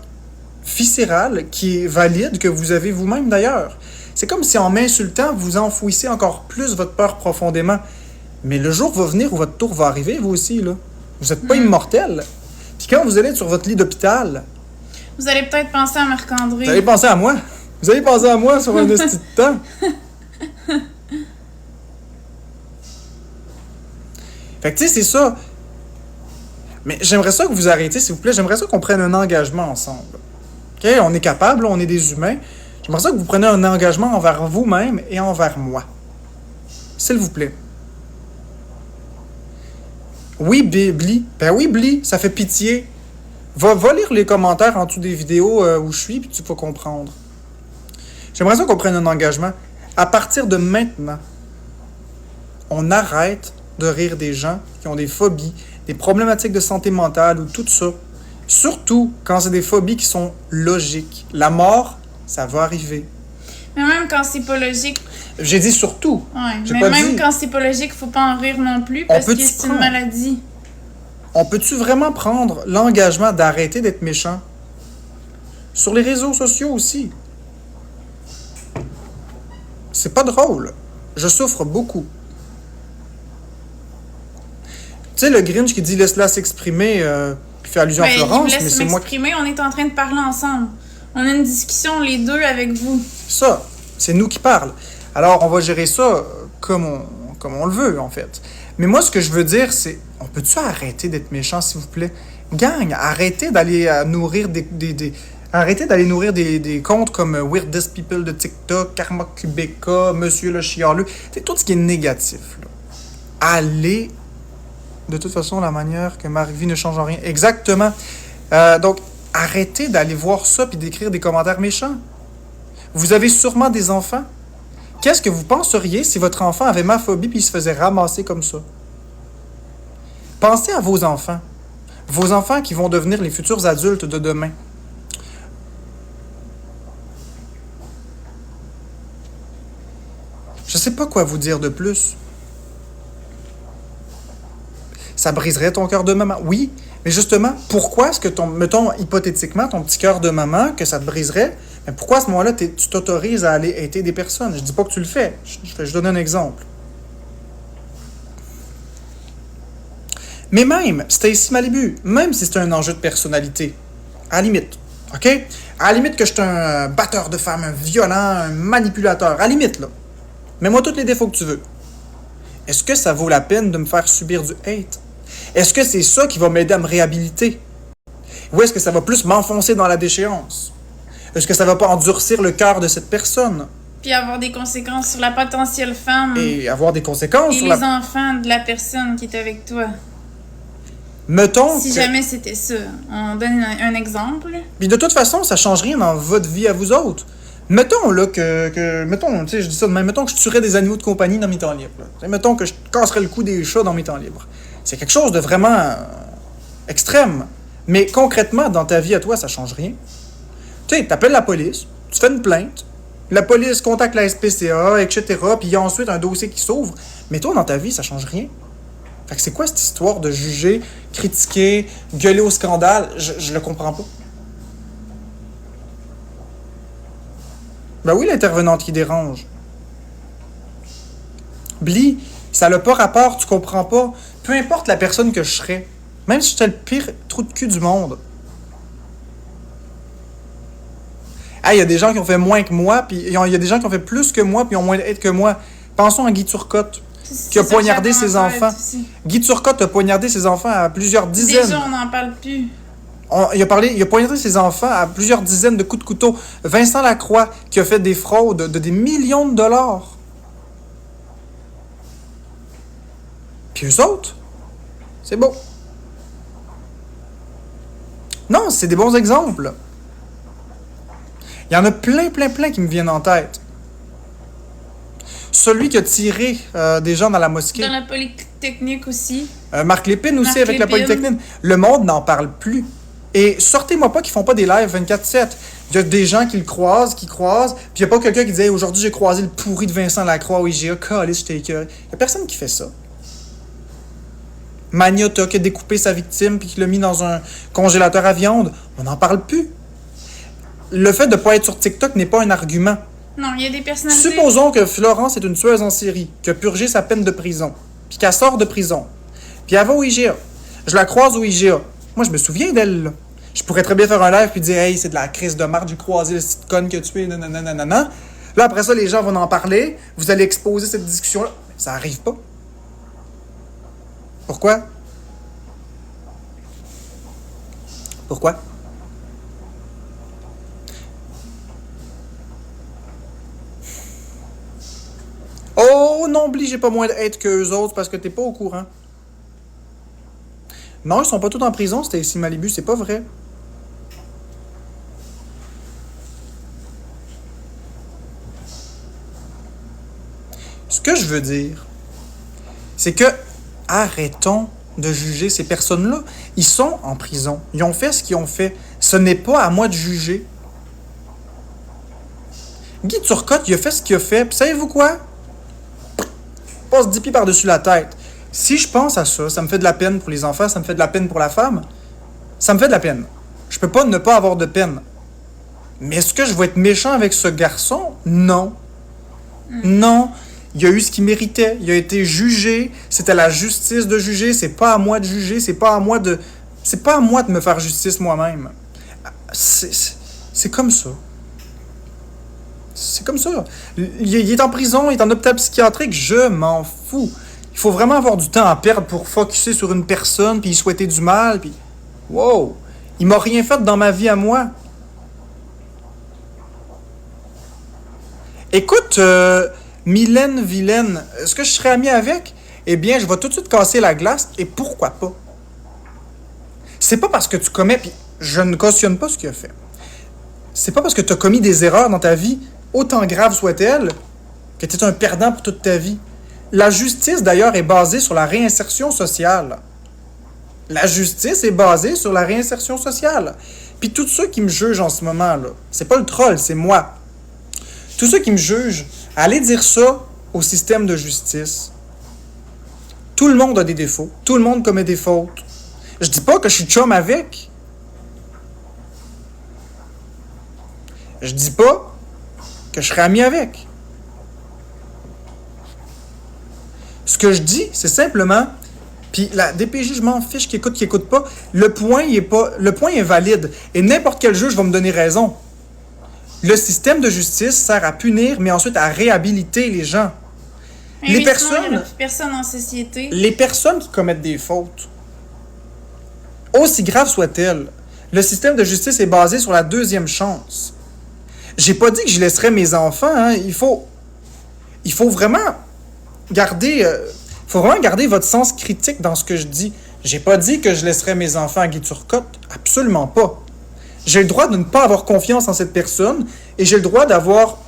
viscérale qui est valide, que vous avez vous-même d'ailleurs. C'est comme si en m'insultant, vous enfouissez encore plus votre peur profondément. Mais le jour va venir où votre tour va arriver, vous aussi, là. Vous n'êtes pas immortel. Puis quand vous allez être sur votre lit d'hôpital... Vous allez peut-être penser à Marc-André. Vous allez penser à moi. Vous allez penser à moi sur un petit temps. Fait que tu sais, c'est ça. Mais j'aimerais ça que vous arrêtiez, s'il vous plaît. J'aimerais ça qu'on prenne un engagement ensemble. OK? On est capable, on est des humains. J'aimerais ça que vous preniez un engagement envers vous-même et envers moi. S'il vous plaît. Oui, Bli. Ben oui, Bli, ça fait pitié. Va lire les commentaires en dessous des vidéos où je suis, puis tu vas comprendre. J'aimerais ça qu'on prenne un engagement. À partir de maintenant, on arrête de rire des gens qui ont des phobies, des problématiques de santé mentale ou tout ça. Surtout quand c'est des phobies qui sont logiques. La mort, ça va arriver. Mais même quand c'est pas logique. J'ai dit surtout. Ouais, J'ai mais pas même dit. quand c'est pas logique, faut pas en rire non plus parce que c'est une maladie. On peut-tu vraiment prendre l'engagement d'arrêter d'être méchant? Sur les réseaux sociaux aussi. C'est pas drôle. Je souffre beaucoup. sais, le Grinch qui dit « laisse-la s'exprimer puis fait allusion à Ben, Florence, il me mais laisse c'est moi m'exprimer, on est en train de parler ensemble. On a une discussion, les deux, avec vous. Ça, c'est nous qui parlent. Alors, on va gérer ça comme on le veut, en fait. Mais moi, ce que je veux dire, c'est, on peut-tu arrêter d'être méchant, s'il vous plaît? Gang, arrêtez d'aller nourrir arrêtez d'aller nourrir des comptes comme Weirdest People de TikTok, Karma Kubeka, Monsieur le Chialeux. C'est tout ce qui est négatif, là. Allez, de toute façon, la manière que ma vie ne change en rien. Exactement. Donc, arrêtez d'aller voir ça puis d'écrire des commentaires méchants. Vous avez sûrement des enfants. Qu'est-ce que vous penseriez si votre enfant avait ma phobie puis il se faisait ramasser comme ça? Pensez à vos enfants. Vos enfants qui vont devenir les futurs adultes de demain. Je sais pas quoi vous dire de plus. Ça briserait ton cœur de maman. Oui, mais justement, pourquoi est-ce que mettons hypothétiquement, ton petit cœur de maman, que ça te briserait, mais pourquoi à ce moment-là, tu t'autorises à aller aider des personnes? Je dis pas que tu le fais. Je donne un exemple. Mais même, Stacy Malibu, même si c'est un enjeu de personnalité, à la limite, OK? À la limite que je suis un batteur de femmes, un violent, un manipulateur, à la limite, là. Mets-moi tous les défauts que tu veux. Est-ce que ça vaut la peine de me faire subir du hate? Est-ce que c'est ça qui va m'aider à me réhabiliter? Ou est-ce que ça va plus m'enfoncer dans la déchéance? Est-ce que ça va pas endurcir le cœur de cette personne? Puis avoir des conséquences sur la potentielle femme. Et avoir des conséquences et sur les enfants de la personne qui est avec toi. Mettons Si que... jamais c'était ça. On donne un exemple. Puis de toute façon, ça change rien dans votre vie à vous autres. Mettons, là, mettons, tu sais, je dis ça de même, mettons que je tuerais des animaux de compagnie dans mes temps libres. Là. Mettons que je casserais le cou des chats dans mes temps libres. C'est quelque chose de vraiment extrême. Mais concrètement, dans ta vie à toi, ça change rien. Tu sais, t'appelles la police, tu fais une plainte, la police contacte la SPCA, etc., puis il y a ensuite un dossier qui s'ouvre. Mais toi, dans ta vie, ça change rien. Fait que c'est quoi cette histoire de juger, critiquer, gueuler au scandale? Je le comprends pas. Ben oui, l'intervenante qui dérange. Bli, ça n'a pas rapport, tu comprends pas. Peu importe la personne que je serais, même si j'étais le pire trou de cul du monde. Ah, il y a des gens qui ont fait moins que moi, puis il y a des gens qui ont fait plus que moi, puis ont moins d'aide que moi. Pensons à Guy Turcotte, qui a poignardé ses enfants. Guy Turcotte a poignardé ses enfants à plusieurs dizaines. Déjà, on n'en parle plus. Il a poignardé ses enfants à plusieurs dizaines de coups de couteau. Vincent Lacroix, qui a fait des fraudes de des millions de dollars. Puis eux autres, c'est beau. Non, c'est des bons exemples. Il y en a plein qui me viennent en tête. Celui qui a tiré des gens dans la mosquée. Dans la Polytechnique aussi. Marc Lépine aussi, Marc avec la Lépine. Polytechnique. Le monde n'en parle plus. Et sortez-moi pas qu'ils font pas des lives 24/7. Il y a des gens qui le croisent, puis il n'y a pas quelqu'un qui dit hey, aujourd'hui j'ai croisé le pourri de Vincent Lacroix au IGA, calé, j'étais écœuré. Il n'y a personne qui fait ça. Magnota qui a découpé sa victime puis qui l'a mis dans un congélateur à viande, on n'en parle plus. Le fait de ne pas être sur TikTok n'est pas un argument. Non, il y a des personnalités. Supposons que Florence est une tueuse en série, qui a purgé sa peine de prison, puis qu'elle sort de prison, puis elle va au IGA. Je la croise au IGA. Moi, je me souviens d'elle, là. Je pourrais très bien faire un live puis dire « Hey, c'est de la crise de marde, j'ai croisé le petite conne que tu es, nanana. » Là, après ça, les gens vont en parler, vous allez exposer cette discussion-là. Mais ça arrive pas. Pourquoi? Pourquoi? Oh, non, oublie, j'ai pas moins de hate qu'eux autres parce que t'es pas au courant. Non, ils sont pas tous en prison, c'était ici Malibu, c'est pas vrai. Ce que je veux dire, c'est que arrêtons de juger ces personnes-là. Ils sont en prison. Ils ont fait ce qu'ils ont fait. Ce n'est pas à moi de juger. Guy Turcotte, il a fait ce qu'il a fait. Puis savez-vous quoi? Passe 10 pieds par-dessus la tête. Si je pense à ça, ça me fait de la peine pour les enfants, ça me fait de la peine pour la femme. Ça me fait de la peine. Je peux pas ne pas avoir de peine. Mais est-ce que je vais être méchant avec ce garçon? Non. Non. Il a eu ce qu'il méritait. Il a été jugé. C'est à la justice de juger. C'est pas à moi de juger. C'est pas à moi de me faire justice moi-même. C'est comme ça. C'est comme ça. Il est en prison, il est en hôpital psychiatrique. Je m'en fous. Il faut vraiment avoir du temps à perdre pour focusser sur une personne, puis y souhaiter du mal, puis... Wow! Il m'a rien fait dans ma vie à moi. Écoute, Mylène Vilaine, est-ce que je serais ami avec? Eh bien, je vais tout de suite casser la glace, et pourquoi pas? C'est pas parce que tu commets, puis je ne cautionne pas ce qu'il a fait. C'est pas parce que tu as commis des erreurs dans ta vie, autant graves soient-elles, que tu es un perdant pour toute ta vie. La justice, d'ailleurs, est basée sur la réinsertion sociale. La justice est basée sur la réinsertion sociale. Puis tous ceux qui me jugent en ce moment, là, c'est pas le troll, c'est moi. Tous ceux qui me jugent, allez dire ça au système de justice. Tout le monde a des défauts. Tout le monde commet des fautes. Je dis pas que je suis chum avec. Je dis pas que je serais ami avec. Ce que je dis, c'est simplement, puis la DPJ, je m'en fiche qui écoute pas, le point est valide. Et n'importe quel juge va me donner raison. Le système de justice sert à punir, mais ensuite à réhabiliter les gens. Les personnes en société. Les personnes qui commettent des fautes, aussi graves soient-elles, le système de justice est basé sur la deuxième chance. J'ai pas dit que je laisserais mes enfants, hein. Il faut vraiment garder votre sens critique dans ce que je dis. J'ai pas dit que je laisserais mes enfants à Guy Turcotte. Absolument pas. J'ai le droit de ne pas avoir confiance en cette personne et j'ai le droit d'avoir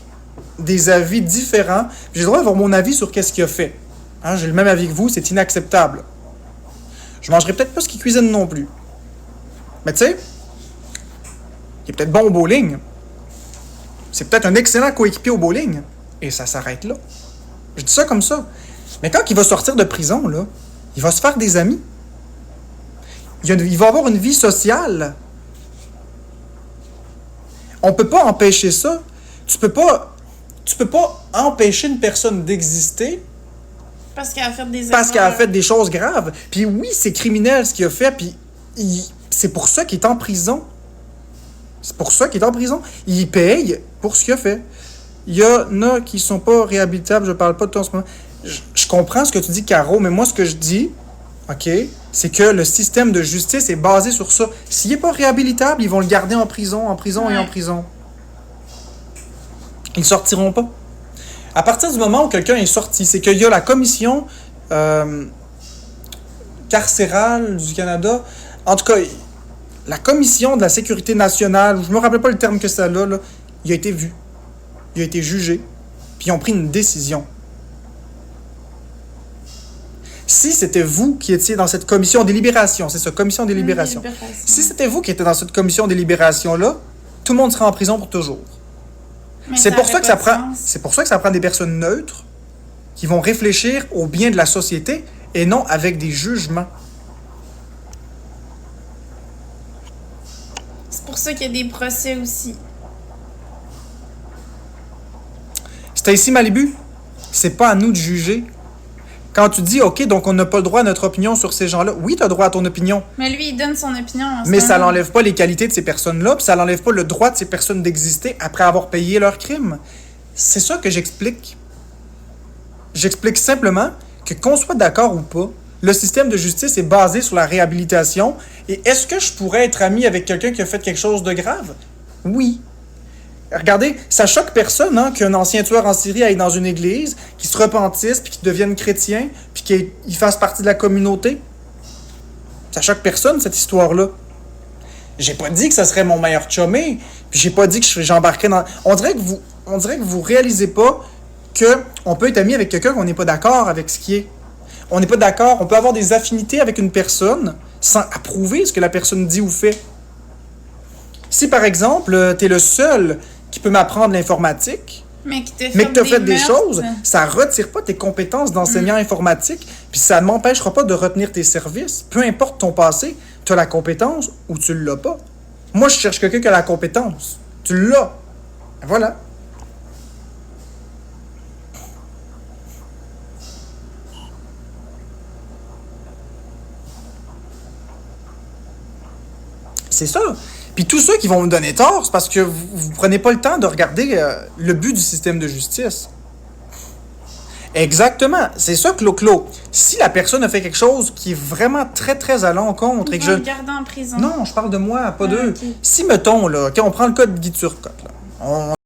des avis différents. J'ai le droit d'avoir mon avis sur qu'est-ce qu'il a fait. Hein, j'ai le même avis que vous, c'est inacceptable. Je mangerai peut-être pas ce qu'il cuisine non plus. Mais tu sais, il est peut-être bon au bowling. C'est peut-être un excellent coéquipier au bowling. Et ça s'arrête là. Je dis ça comme ça. Mais quand il va sortir de prison, là, il va se faire des amis. Il va avoir une vie sociale. On peut pas empêcher ça. Tu peux pas empêcher une personne d'exister parce qu'elle a fait des choses graves. Puis oui, c'est criminel ce qu'il a fait, puis c'est pour ça qu'il est en prison. C'est pour ça qu'il est en prison. Il paye pour ce qu'il a fait. Il y en a qui sont pas réhabilitables, je parle pas de toi en ce moment. Je comprends ce que tu dis, Caro, mais moi, ce que je dis, OK, c'est que le système de justice est basé sur ça. S'il n'est pas réhabilitable, ils vont le garder en prison et en prison. Ils ne sortiront pas. À partir du moment où quelqu'un est sorti, c'est qu'il y a la commission carcérale du Canada. En tout cas, la commission de la sécurité nationale, je ne me rappelle pas le terme que ça a là, il a été vu. Il a été jugé. Puis ils ont pris une décision. Si c'était vous qui étiez dans cette commission de délibération, c'est ça, commission de délibération. Si c'était vous qui étiez dans cette commission de délibération-là, tout le monde serait en prison pour toujours. C'est pour ça que ça prend des personnes neutres qui vont réfléchir au bien de la société et non avec des jugements. C'est pour ça qu'il y a des procès aussi. Stacy Malibu, c'est pas à nous de juger. Quand tu dis, OK, donc on n'a pas le droit à notre opinion sur ces gens-là, oui, tu as droit à ton opinion. Mais lui, il donne son opinion. Mais ça n'enlève pas les qualités de ces personnes-là, puis ça n'enlève pas le droit de ces personnes d'exister après avoir payé leurs crimes. C'est ça que j'explique. J'explique simplement que qu'on soit d'accord ou pas, le système de justice est basé sur la réhabilitation. Et est-ce que je pourrais être ami avec quelqu'un qui a fait quelque chose de grave? Oui. Regardez, ça choque personne hein, qu'un ancien tueur en série aille dans une église, qu'il se repentisse, puis qu'il devienne chrétien, puis qu'il fasse partie de la communauté. Ça choque personne, cette histoire-là. J'ai pas dit que ça serait mon meilleur chumé, puis j'ai pas dit que j'embarquerais dans... On dirait que vous réalisez pas qu'on peut être ami avec quelqu'un qu'on n'est pas d'accord avec ce qui est. On n'est pas d'accord, on peut avoir des affinités avec une personne sans approuver ce que la personne dit ou fait. Si, par exemple, t'es le seul qui peut m'apprendre l'informatique, mais que tu as fait des choses, ça ne retire pas tes compétences d'enseignant informatique, puis ça ne m'empêchera pas de retenir tes services. Peu importe ton passé, tu as la compétence ou tu ne l'as pas. Moi, je cherche quelqu'un qui a la compétence. Tu l'as. Voilà. C'est ça. Puis tous ceux qui vont me donner tort, c'est parce que vous prenez pas le temps de regarder le but du système de justice. Exactement. C'est ça, Clo-Clo. Si la personne a fait quelque chose qui est vraiment très, très à l'encontre et que Ils vont le garder en prison. Non, je parle de moi, pas d'eux. Ok. Si, mettons, là, on prend le cas de Guy Turcotte, là.